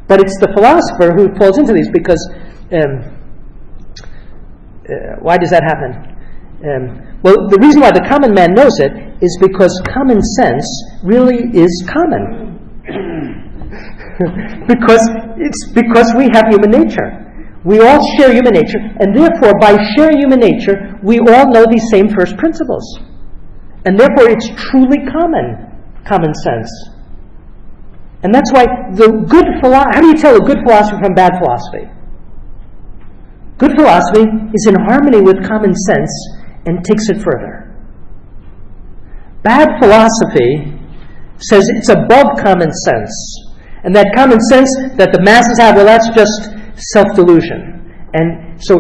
But it's the philosopher who falls into these because why does that happen? Well, the reason why the common man knows it is because common sense really is common. because we have human nature. We all share human nature, and therefore, by sharing human nature, we all know these same first principles. And therefore, it's truly common sense. And that's why how do you tell a good philosophy from bad philosophy? Good philosophy is in harmony with common sense and takes it further. Bad philosophy says it's above common sense. And that common sense that the masses have, well, that's just self-delusion. And so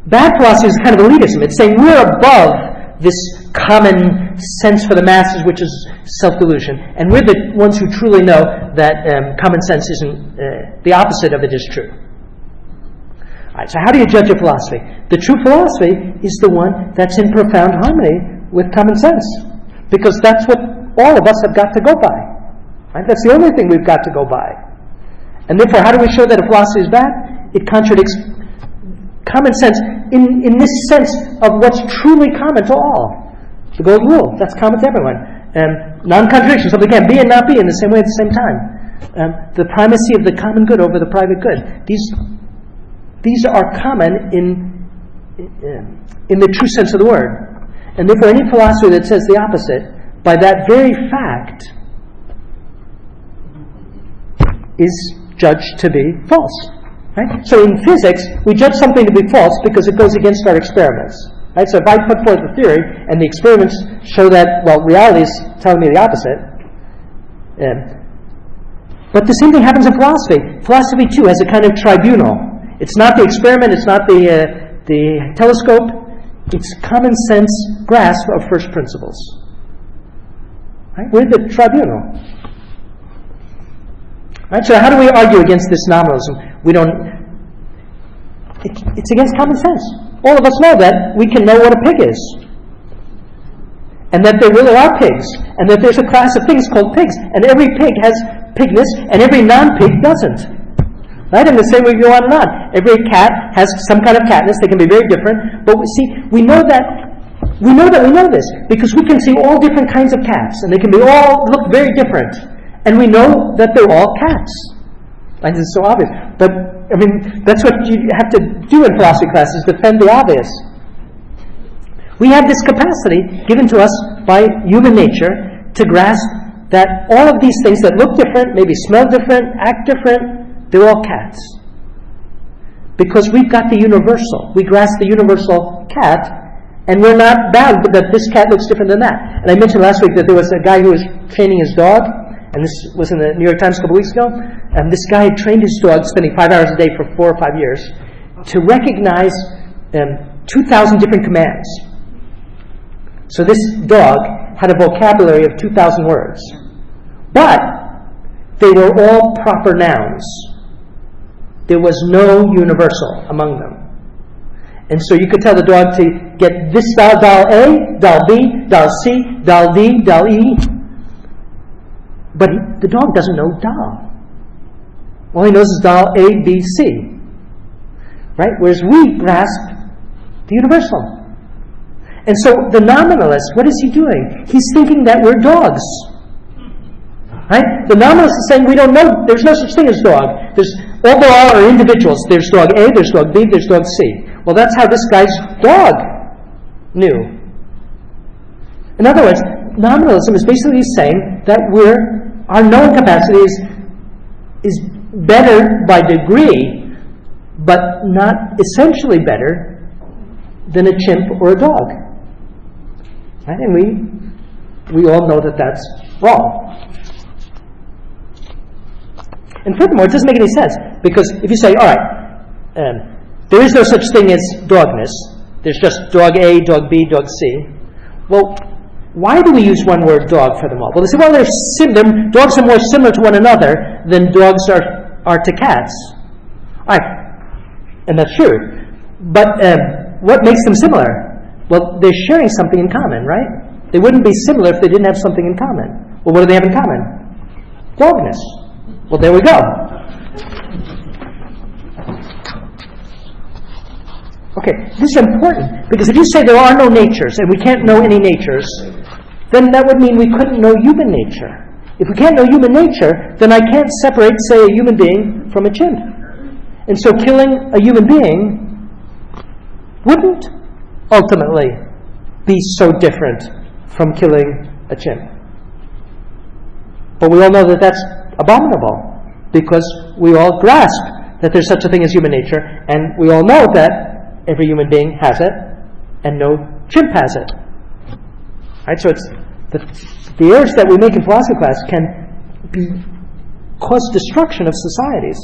bad philosophy is kind of elitism. It's saying we're above this common sense for the masses, which is self-delusion. And we're the ones who truly know that common sense isn't, the opposite of it is true. All right, so how do you judge a philosophy? The true philosophy is the one that's in profound harmony with common sense. Because that's what all of us have got to go by. Right? That's the only thing we've got to go by. And therefore, how do we show that a philosophy is bad? It contradicts common sense in this sense of what's truly common to all. The golden rule, that's common to everyone. Non-contradiction, something can be and not be in the same way at the same time. The primacy of the common good over the private good. These are common in the true sense of the word. And therefore, any philosophy that says the opposite, by that very fact, is judged to be false. Right? So in physics, we judge something to be false because it goes against our experiments. Right? So if I put forth a theory and the experiments show that, well, reality is telling me the opposite. But the same thing happens in philosophy. Philosophy, too, has a kind of tribunal. It's not the experiment, it's not the telescope. It's common sense grasp of first principles. Right? We're the tribunal. Right? So how do we argue against this nominalism? It's against common sense. All of us know that we can know what a pig is. And that there really are pigs. And that there's a class of things called pigs. And every pig has pigness, and every non-pig doesn't. Right? And the same way we go on and on. Every cat has some kind of catness. They can be very different. But we know that we know this. Because we can see all different kinds of cats. And they can all look very different. And we know that they're all cats. And it's so obvious. But, I mean, that's what you have to do in philosophy classes, defend the obvious. We have this capacity given to us by human nature to grasp that all of these things that look different, maybe smell different, act different, they're all cats. Because we've got the universal. We grasp the universal cat, and we're not bound that this cat looks different than that. And I mentioned last week that there was a guy who was training his dog, and this was in the New York Times a couple weeks ago, and this guy had trained his dog, spending 5 hours a day for 4 or 5 years, to recognize 2,000 different commands. So this dog had a vocabulary of 2,000 words. But they were all proper nouns. There was no universal among them. And so you could tell the dog to get this dial A, dial B, dial C, dial D, dial E. But the dog doesn't know dial. All he knows is dial A, B, C. Right? Whereas we grasp the universal. And so the nominalist, what is he doing? He's thinking that we're dogs. Right? The nominalist is saying we don't know, there's no such thing as dog. All there are individuals. There's dog A, there's dog B, there's dog C. Well, that's how this guy's dog knew. In other words, nominalism is basically saying that our knowing capacity is better by degree, but not essentially better than a chimp or a dog. Right? And we all know that that's wrong. And furthermore, it doesn't make any sense, because if you say, all right, there is no such thing as dogness, there's just dog A, dog B, dog C. Well, why do we use one word, dog, for them all? Well, they say, well, dogs are more similar to one another than dogs are to cats. All right, and that's true. But what makes them similar? Well, they're sharing something in common, right? They wouldn't be similar if they didn't have something in common. Well, what do they have in common? Dogness. Well, there we go. Okay, this is important, because if you say there are no natures, and we can't know any natures, then that would mean we couldn't know human nature. If we can't know human nature, then I can't separate, say, a human being from a chimp. And so killing a human being wouldn't ultimately be so different from killing a chimp. But we all know that that's abominable, because we all grasp that there's such a thing as human nature, and we all know that every human being has it, and no chimp has it. Right? So it's the errors that we make in philosophy class can cause destruction of societies.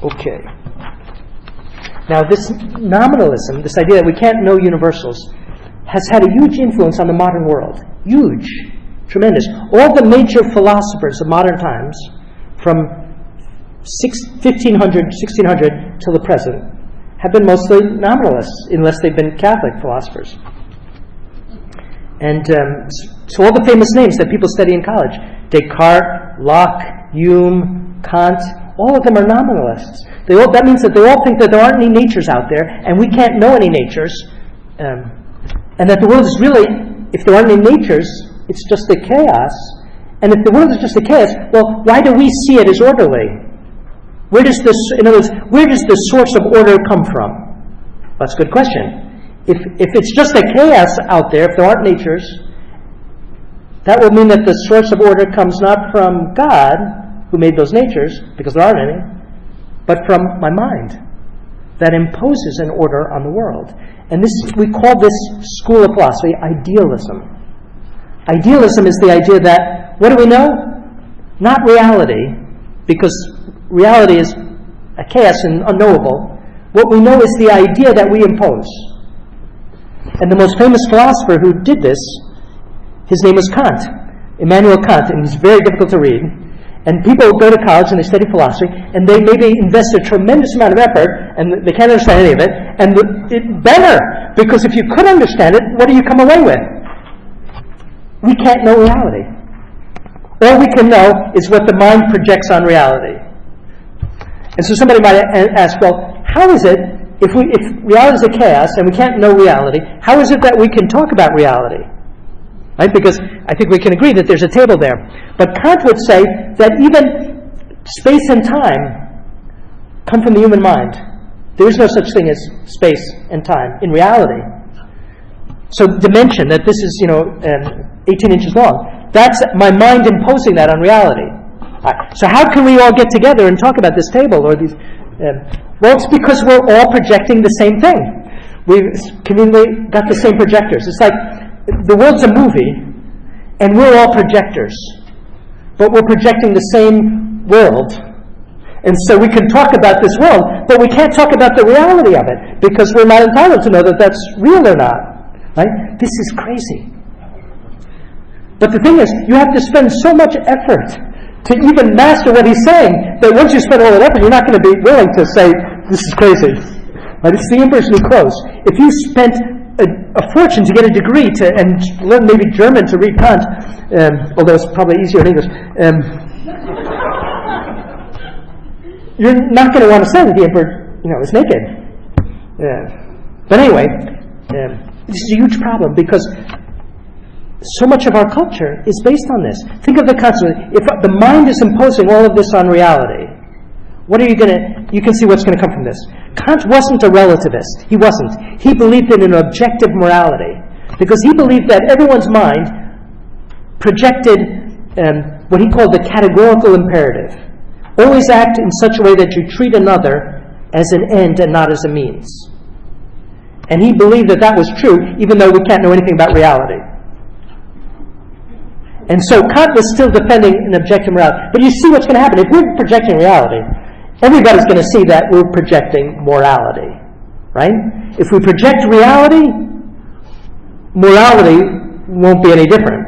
Okay. Now, this nominalism, this idea that we can't know universals, has had a huge influence on the modern world. Huge. Tremendous. All the major philosophers of modern times, from 1500, 1600 till the present, have been mostly nominalists, unless they've been Catholic philosophers. And so all the famous names that people study in college, Descartes, Locke, Hume, Kant, all of them are nominalists. That means that they all think that there aren't any natures out there, and we can't know any natures, and that the world is really, if there aren't any natures, it's just a chaos. And if the world is just a chaos, well, why do we see it as orderly? In other words, where does the source of order come from? That's a good question. If it's just a chaos out there, if there aren't natures, that will mean that the source of order comes not from God, who made those natures, because there aren't any, but from my mind, that imposes an order on the world. And we call this school of philosophy idealism. Idealism is the idea that, what do we know? Not reality, because reality is a chaos and unknowable. What we know is the idea that we impose. And the most famous philosopher who did this, his name was Kant, Immanuel Kant, and he's very difficult to read. And people go to college and they study philosophy, and they maybe invest a tremendous amount of effort, and they can't understand any of it, and better, because if you could understand it, what do you come away with? We can't know reality. All we can know is what the mind projects on reality. And so somebody might ask, well, how is it, if reality is a chaos and we can't know reality, how is it that we can talk about reality? Right? Because I think we can agree that there's a table there. But Kant would say that even space and time come from the human mind. There is no such thing as space and time in reality. So dimension, that this is 18 inches long, that's my mind imposing that on reality. Right. So how can we all get together and talk about this table or these? Well, it's because we're all projecting the same thing. We've conveniently got the same projectors. It's like the world's a movie, and we're all projectors, but we're projecting the same world. And so we can talk about this world, but we can't talk about the reality of it because we're not entitled to know that that's real or not. Right? This is crazy. But the thing is, you have to spend so much effort to even master what he's saying that once you spend all that effort, you're not going to be willing to say, this is crazy. Right? It's the Emperor's New Clothes. If you spent a fortune to get a degree and learn maybe German to read Kant, although it's probably easier in English, you're not going to want to say that the Emperor is naked. But anyway, this is a huge problem because so much of our culture is based on this. Think of the concept. If the mind is imposing all of this on reality, what are you going to... You can see what's going to come from this. Kant wasn't a relativist. He wasn't. He believed in an objective morality because he believed that everyone's mind projected what he called the categorical imperative. Always act in such a way that you treat another as an end and not as a means. And he believed that was true, even though we can't know anything about reality. And so Kant was still defending an objective morality. But you see what's going to happen. If we're projecting reality, everybody's going to see that we're projecting morality, right? If we project reality, morality won't be any different.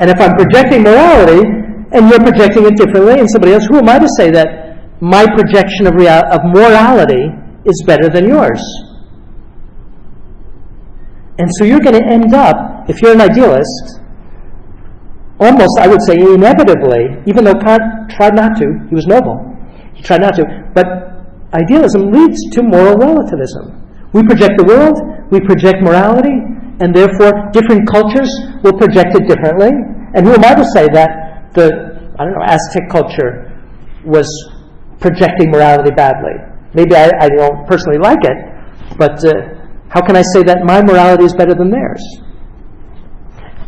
And if I'm projecting morality, and you're projecting it differently, and somebody else, who am I to say that my projection of morality is better than yours? And so you're going to end up, if you're an idealist, almost, I would say, inevitably, even though Kant tried not to, he was noble, he tried not to, but idealism leads to moral relativism. We project the world, we project morality, and therefore different cultures will project it differently. And who am I to say that the, Aztec culture was projecting morality badly? Maybe I don't personally like it, but how can I say that my morality is better than theirs?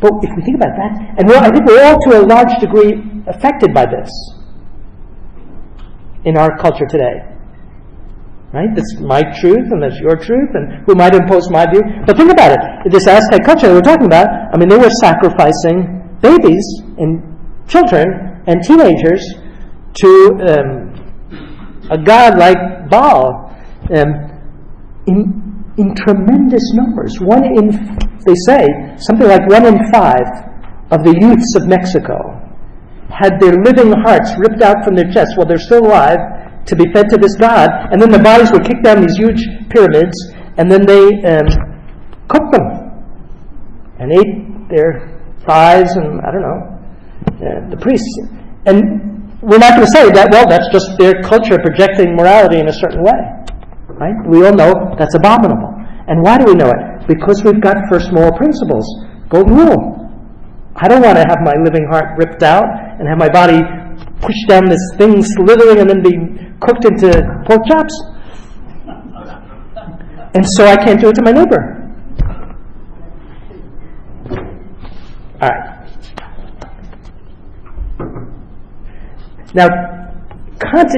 But if we think about that, and I think we're all to a large degree affected by this in our culture today. Right? That's my truth, and that's your truth, and who might impose my view. But think about it. This Aztec culture that we're talking about, they were sacrificing babies and children and teenagers to a god like Baal in tremendous numbers. They say, something like 1 in 5 of the youths of Mexico had their living hearts ripped out from their chests while they're still alive to be fed to this god, and then the bodies were kicked down these huge pyramids, and then they cooked them and ate their thighs and, the priests. And we're not going to say that, well, that's just their culture projecting morality in a certain way. Right? We all know that's abominable. And why do we know it? Because we've got first moral principles. Golden rule. I don't want to have my living heart ripped out and have my body pushed down this thing slithering and then be cooked into pork chops. And so I can't do it to my neighbor. All right. Now, Kant,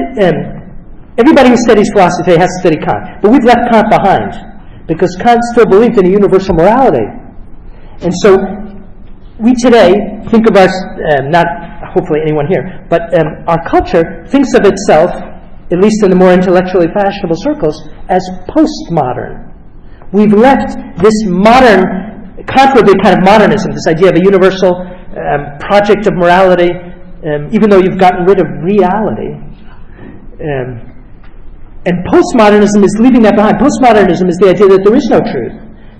everybody who studies philosophy has to study Kant, but we've left Kant behind because Kant still believed in a universal morality. And so we today think of us, not hopefully anyone here, but our culture thinks of itself, at least in the more intellectually fashionable circles, as postmodern. We've left this modern, Kant would be kind of modernism, this idea of a universal project of morality, even though you've gotten rid of reality. And postmodernism is leaving that behind. Postmodernism is the idea that there is no truth,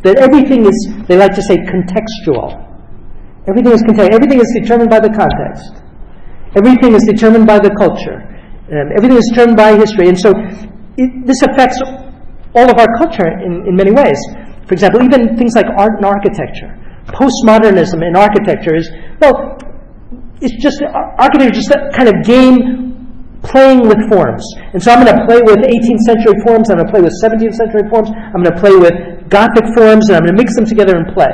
that everything is, they like to say, contextual. Everything is contextual. Everything is determined by the context. Everything is determined by the culture. Everything is determined by history. And so this affects all of our culture in many ways. For example, even things like art and architecture. Postmodernism in architecture is, well, it's just, architecture is just a kind of game playing with forms. And so I'm going to play with 18th century forms, I'm going to play with 17th century forms, I'm going to play with Gothic forms, and I'm going to mix them together and play.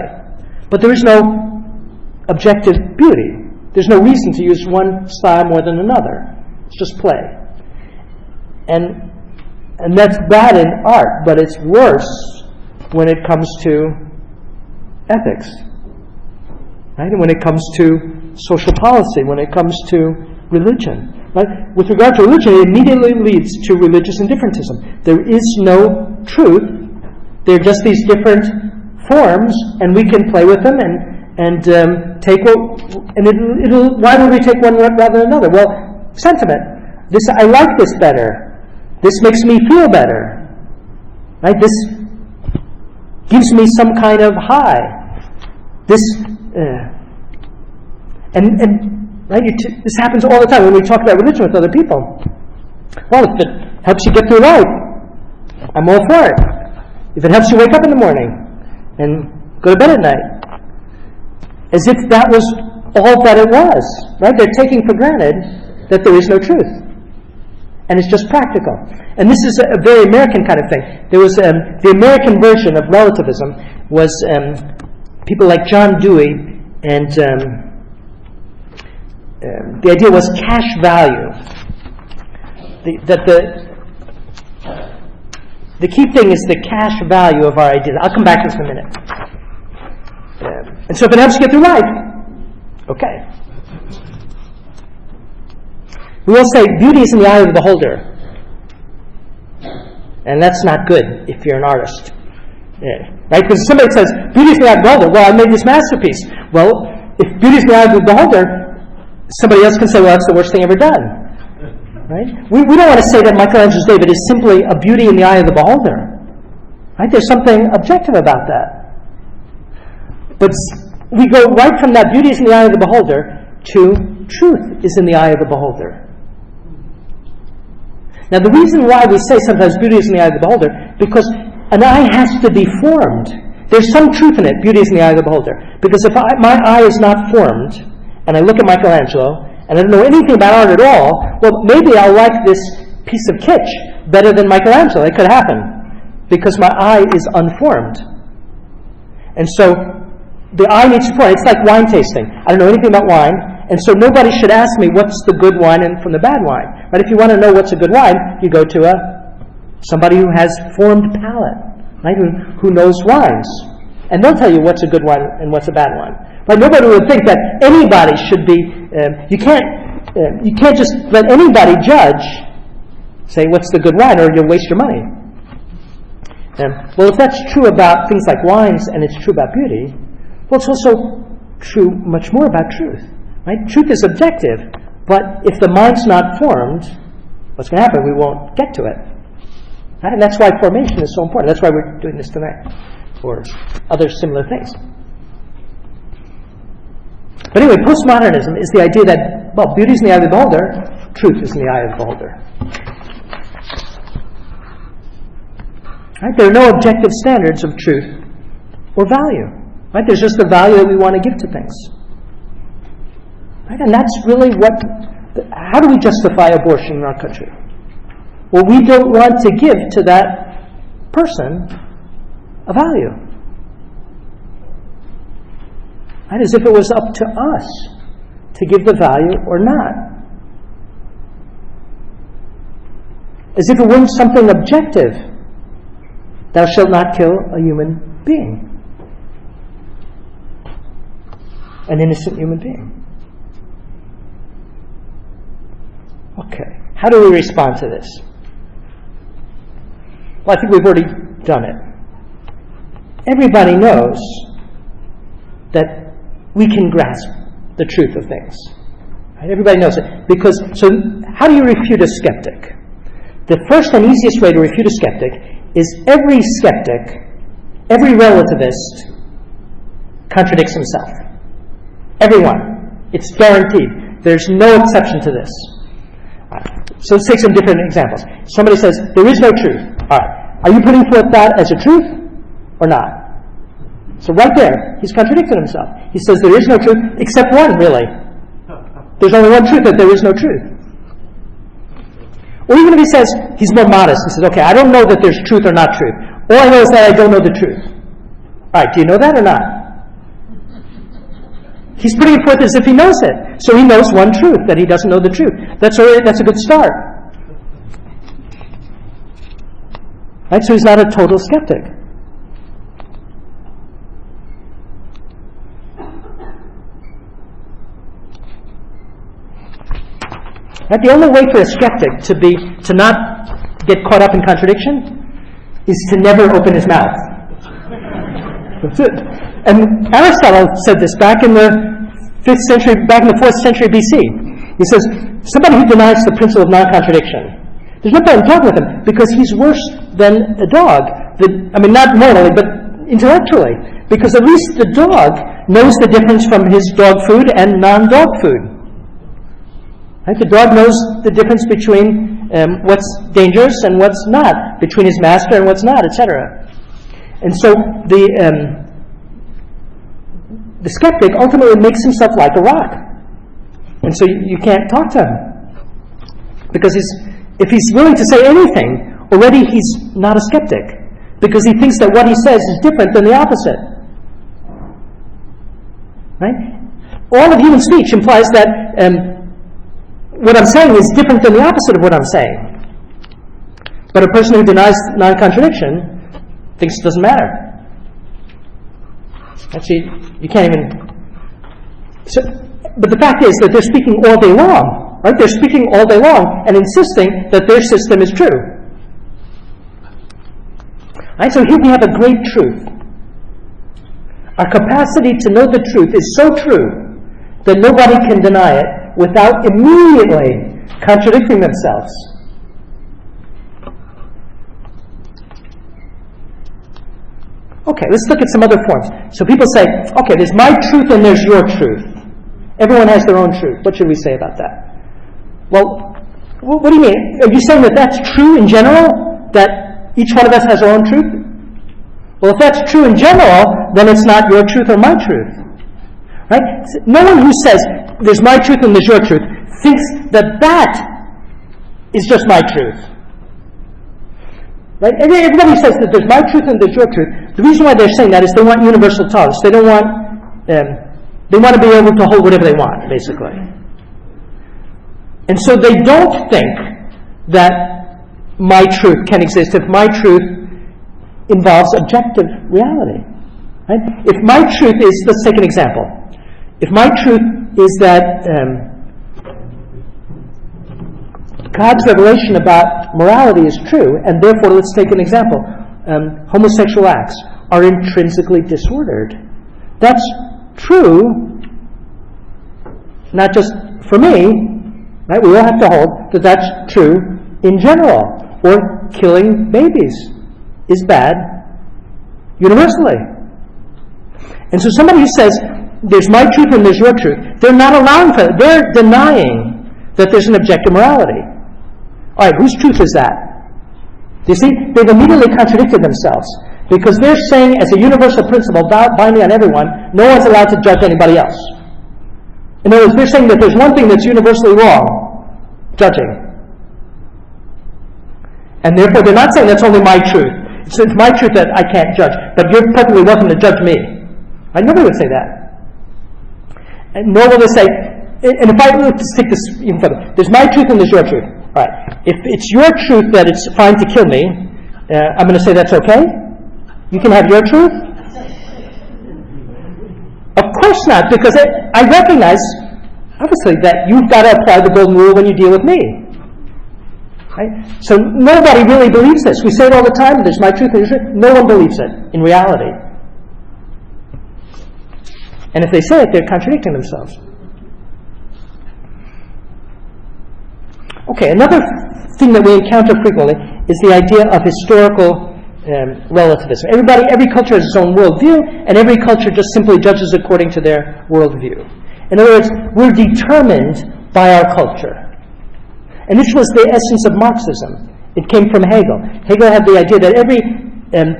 But there is no objective beauty. There's no reason to use one style more than another. It's just play. And that's bad in art, but it's worse when it comes to ethics. Right? And when it comes to social policy, when it comes to religion. Right? With regard to religion, it immediately leads to religious indifferentism. There is no truth. They're just these different forms, and we can play with them and take what. And it'll. Why would we take one rather than another? Well, sentiment. I like this better. This makes me feel better. Right? This gives me some kind of high. This right? This happens all the time when we talk about religion with other people. Well, if it helps you get through life, I'm all for it. If it helps you wake up in the morning and go to bed at night, as if that was all that it was, right? They're taking for granted that there is no truth, and it's just practical. And this is a very American kind of thing. There was the American version of relativism was people like John Dewey, and the idea was cash value. The key thing is the cash value of our ideas. I'll come back to this in a minute. And so if it helps you get through life, okay. We will say beauty is in the eye of the beholder. And that's not good if you're an artist. Yeah. Right? Because somebody says, beauty is in the eye of the beholder. Well, I made this masterpiece. Well, if beauty is in the eye of the beholder, somebody else can say, well, that's the worst thing ever done. Right? We don't want to say that Michelangelo's David is simply a beauty in the eye of the beholder. Right? There's something objective about that. But we go right from that beauty is in the eye of the beholder to truth is in the eye of the beholder. Now, the reason why we say sometimes beauty is in the eye of the beholder, because an eye has to be formed. There's some truth in it, beauty is in the eye of the beholder. Because if my eye is not formed, and I look at Michelangelo, and I don't know anything about art at all, well, maybe I'll like this piece of kitsch better than Michelangelo. It could happen, because my eye is unformed. And so, the eye needs to form. It's like wine tasting. I don't know anything about wine, and so nobody should ask me what's the good wine and from the bad wine. But if you want to know what's a good wine, you go to somebody who has formed palate, right? Who knows wines, and they'll tell you what's a good wine and what's a bad wine. Right? Nobody would think that anybody should be. You can't just let anybody judge. Say what's the good wine, or you'll waste your money. Well, if that's true about things like wines, and it's true about beauty, well, it's also true much more about truth. Right? Truth is objective, but if the mind's not formed, what's going to happen? We won't get to it. Right? And that's why formation is so important. That's why we're doing this tonight, or other similar things. But anyway, postmodernism is the idea that, well, beauty is in the eye of the beholder, truth is in the eye of the beholder. Right? There are no objective standards of truth or value. Right? There's just the value that we want to give to things. Right? And that's really how do we justify abortion in our country? Well, we don't want to give to that person a value. Right? As if it was up to us to give the value or not. As if it weren't something objective. Thou shalt not kill a human being. An innocent human being. Okay. How do we respond to this? Well, I think we've already done it. Everybody knows that we can grasp the truth of things. Right? Everybody knows it. So how do you refute a skeptic? The first and easiest way to refute a skeptic is every skeptic, every relativist contradicts himself. Everyone. It's guaranteed. There's no exception to this. So let's take some different examples. Somebody says, there is no truth. All right. Are you putting forth that as a truth or not? So right there, he's contradicted himself. He says there is no truth except one, really. There's only one truth, that there is no truth. Or even if he says, he's more modest and says, okay, I don't know that there's truth or not truth. All I know is that I don't know the truth. All right, do you know that or not? He's putting it forth as if he knows it. So he knows one truth, that he doesn't know the truth. That's a good start. Right? So he's not a total skeptic. Right? The only way for a skeptic to not get caught up in contradiction is to never open his mouth. That's it. And Aristotle said this back in the 5th century, back in the 4th century BC. He says, somebody who denies the principle of non-contradiction, there's no point in talking with him, because he's worse than a dog. Not morally, but intellectually. Because at least the dog knows the difference from his dog food and non-dog food. Right? The dog knows the difference between what's dangerous and what's not, between his master and what's not, etc. And so the skeptic ultimately makes himself like a rock. And so you can't talk to him. Because if he's willing to say anything, already he's not a skeptic. Because he thinks that what he says is different than the opposite. Right? All of human speech implies that what I'm saying is different than the opposite of what I'm saying. But a person who denies non-contradiction thinks it doesn't matter. Actually, you can't even... but the fact is that they're speaking all day long. Right? They're speaking all day long and insisting that their system is true. Right? So here we have a great truth. Our capacity to know the truth is so true that nobody can deny it without immediately contradicting themselves. Okay, let's look at some other forms. So people say, okay, there's my truth and there's your truth. Everyone has their own truth. What should we say about that? Well, what do you mean? Are you saying that that's true in general? That each one of us has our own truth? Well, if that's true in general, then it's not your truth or my truth. Right? No one who says, there's my truth and there's your truth, thinks that that is just my truth. Right? Everybody says that there's my truth and there's your truth. The reason why they're saying that is they want universal tolerance. They don't want, they want to be able to hold whatever they want, basically. And so they don't think that my truth can exist if my truth involves objective reality. Right? If my truth is, let's take an example. If my truth is that God's revelation about morality is true, and therefore, let's take an example, homosexual acts are intrinsically disordered. That's true, not just for me, right? We all have to hold that that's true in general. Or killing babies is bad universally. And so somebody who says, there's my truth and there's your truth, they're not allowing for that. They're denying that there's an objective morality. All right, whose truth is that? You see, they've immediately contradicted themselves. Because they're saying, as a universal principle binding on everyone, no one's allowed to judge anybody else. In other words, they're saying that there's one thing that's universally wrong, judging. And therefore, they're not saying that's only my truth. It's my truth that I can't judge, but you're perfectly welcome to judge me. Right? Nobody would say that. And nor will they say, and if I let's take this even further, there's my truth and there's your truth. All right. If it's your truth that it's fine to kill me, I'm going to say that's okay? You can have your truth? Of course not, because I recognize, obviously, that you've got to apply the golden rule when you deal with me. Right? So nobody really believes this. We say it all the time, there's my truth and your truth. No one believes it in reality. And if they say it, they're contradicting themselves. Okay, another thing that we encounter frequently is the idea of historical relativism. Every culture has its own worldview, and every culture just simply judges according to their worldview. In other words, we're determined by our culture. And this was the essence of Marxism. It came from Hegel. Hegel had the idea that every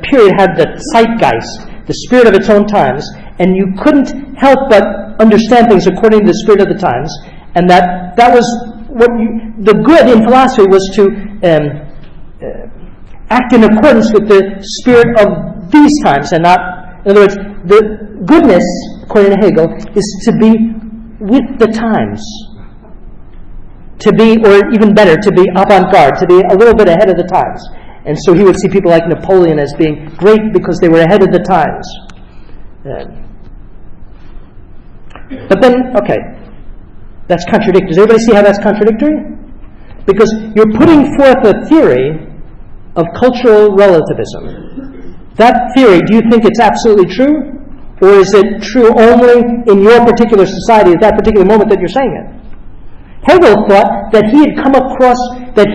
period had the zeitgeist, the spirit of its own times, and you couldn't help but understand things according to the spirit of the times, and that was what the good in philosophy was to act in accordance with the spirit of these times, and not, in other words, the goodness, according to Hegel, is to be with the times. To be, or even better, to be avant-garde, to be a little bit ahead of the times. And so he would see people like Napoleon as being great because they were ahead of the times. But then, okay, that's contradictory. Does everybody see how that's contradictory? Because you're putting forth a theory of cultural relativism. That theory, do you think it's absolutely true? Or is it true only in your particular society at that particular moment that you're saying it? Hegel thought that he had come across, that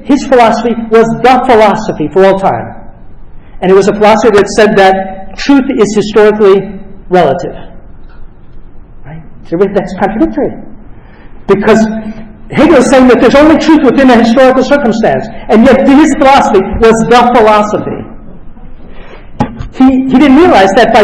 his philosophy was the philosophy for all time. And it was a philosophy that said that truth is historically relative. Right? So that's contradictory. Because Hegel is saying that there's only truth within a historical circumstance, and yet his philosophy was the philosophy. He didn't realize that by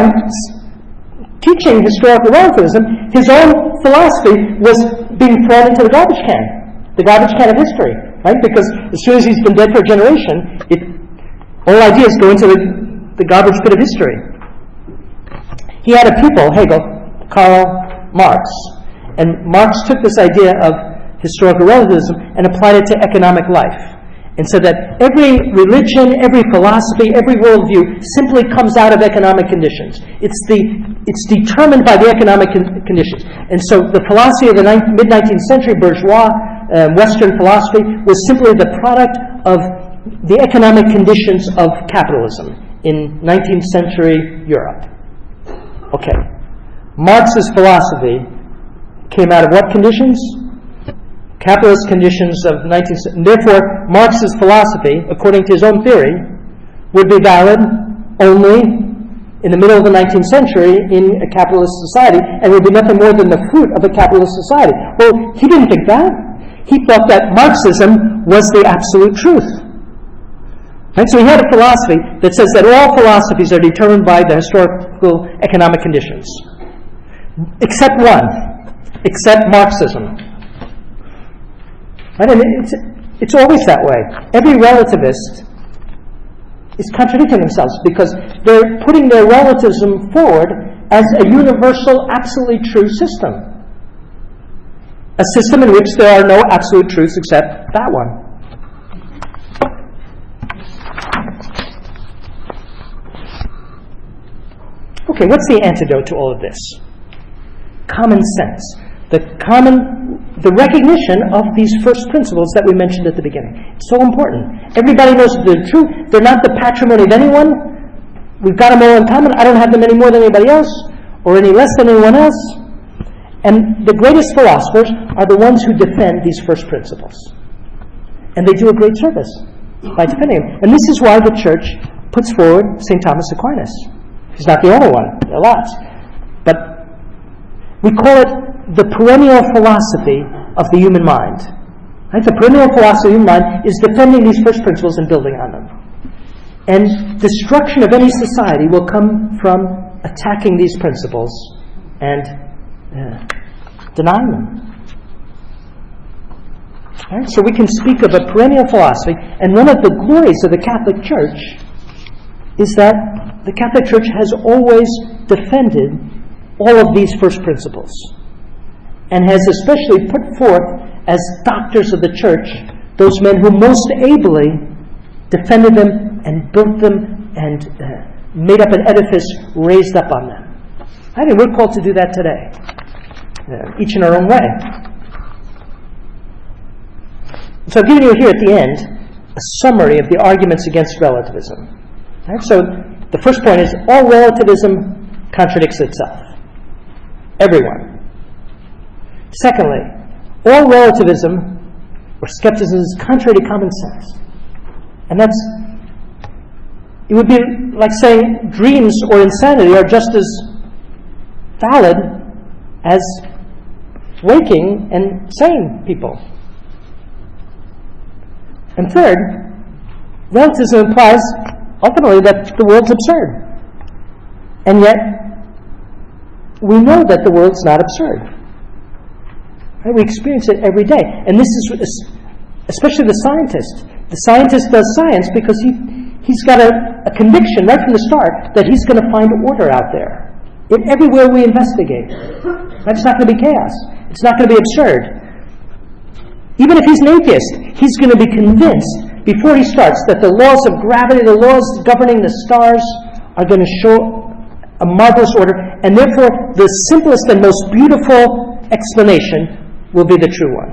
teaching historical relativism, his own philosophy was being thrown into the garbage can of history, right? Because as soon as he's been dead for a generation, all ideas go into the garbage pit of history. He had a pupil, Hegel, Karl Marx, and Marx took this idea of historical relativism and applied it to economic life. and said that every religion, every philosophy, every worldview simply comes out of economic conditions. It's determined by the economic conditions. And so the philosophy of the mid-19th century, bourgeois Western philosophy, was simply the product of the economic conditions of capitalism in 19th century Europe. Okay. Marx's philosophy came out of what conditions? Capitalist conditions of 19th century. Therefore, Marx's philosophy, according to his own theory, would be valid only in the middle of the 19th century in a capitalist society, and would be nothing more than the fruit of a capitalist society. Well, he didn't think that. He thought that Marxism was the absolute truth. Right? So he had a philosophy that says that all philosophies are determined by the historical economic conditions. Except one. Except Marxism. Right? And it's always that way. Every relativist is contradicting themselves because they're putting their relativism forward as a universal, absolutely true system. A system in which there are no absolute truths except that one. Okay, what's the antidote to all of this? Common sense. The recognition of these first principles that we mentioned at the beginning. It's so important. Everybody knows that they're true. They're not the patrimony of anyone. We've got them all in common. I don't have them any more than anybody else, or any less than anyone else. And the greatest philosophers are the ones who defend these first principles. And they do a great service by defending them. And this is why the Church puts forward St. Thomas Aquinas. He's not the only one. There are lots. But we call it the perennial philosophy of the human mind. Right? The perennial philosophy of the human mind is defending these first principles and building on them. And destruction of any society will come from attacking these principles and denying them. Right? So we can speak of a perennial philosophy, and one of the glories of the Catholic Church is that the Catholic Church has always defended all of these first principles, and has especially put forth as doctors of the Church those men who most ably defended them and built them and made up an edifice raised up on them. I think we're called to do that today, each in our own way. So I've given you here at the end a summary of the arguments against relativism. Right? So the first point is all relativism contradicts itself. Everyone. Secondly, all relativism or skepticism is contrary to common sense. And it would be like saying dreams or insanity are just as valid as waking and sane people. And third, relativism implies ultimately that the world's absurd. And yet, we know that the world's not absurd. Right? We experience it every day. And this is especially the scientist. The scientist does science because he's got a conviction right from the start that he's going to find order out there. Everywhere we investigate. It's not going to be chaos. It's not going to be absurd. Even if he's an atheist, he's going to be convinced before he starts that the laws of gravity, the laws governing the stars, are going to show a marvelous order, and therefore the simplest and most beautiful explanation will be the true one.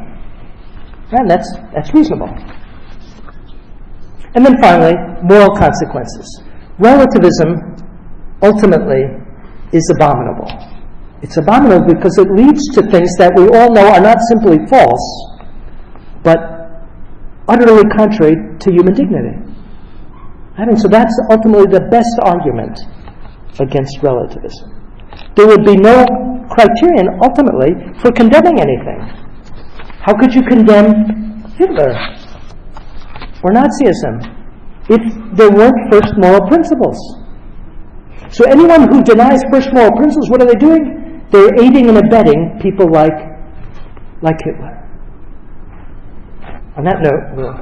And that's reasonable. And then finally, moral consequences. Relativism ultimately is abominable. It's abominable because it leads to things that we all know are not simply false, but utterly contrary to human dignity. And so that's ultimately the best argument against relativism. There would be no criterion, ultimately, for condemning anything. How could you condemn Hitler or Nazism if there weren't first moral principles? So anyone who denies first moral principles, what are they doing? They're aiding and abetting people like Hitler. On that note, we'll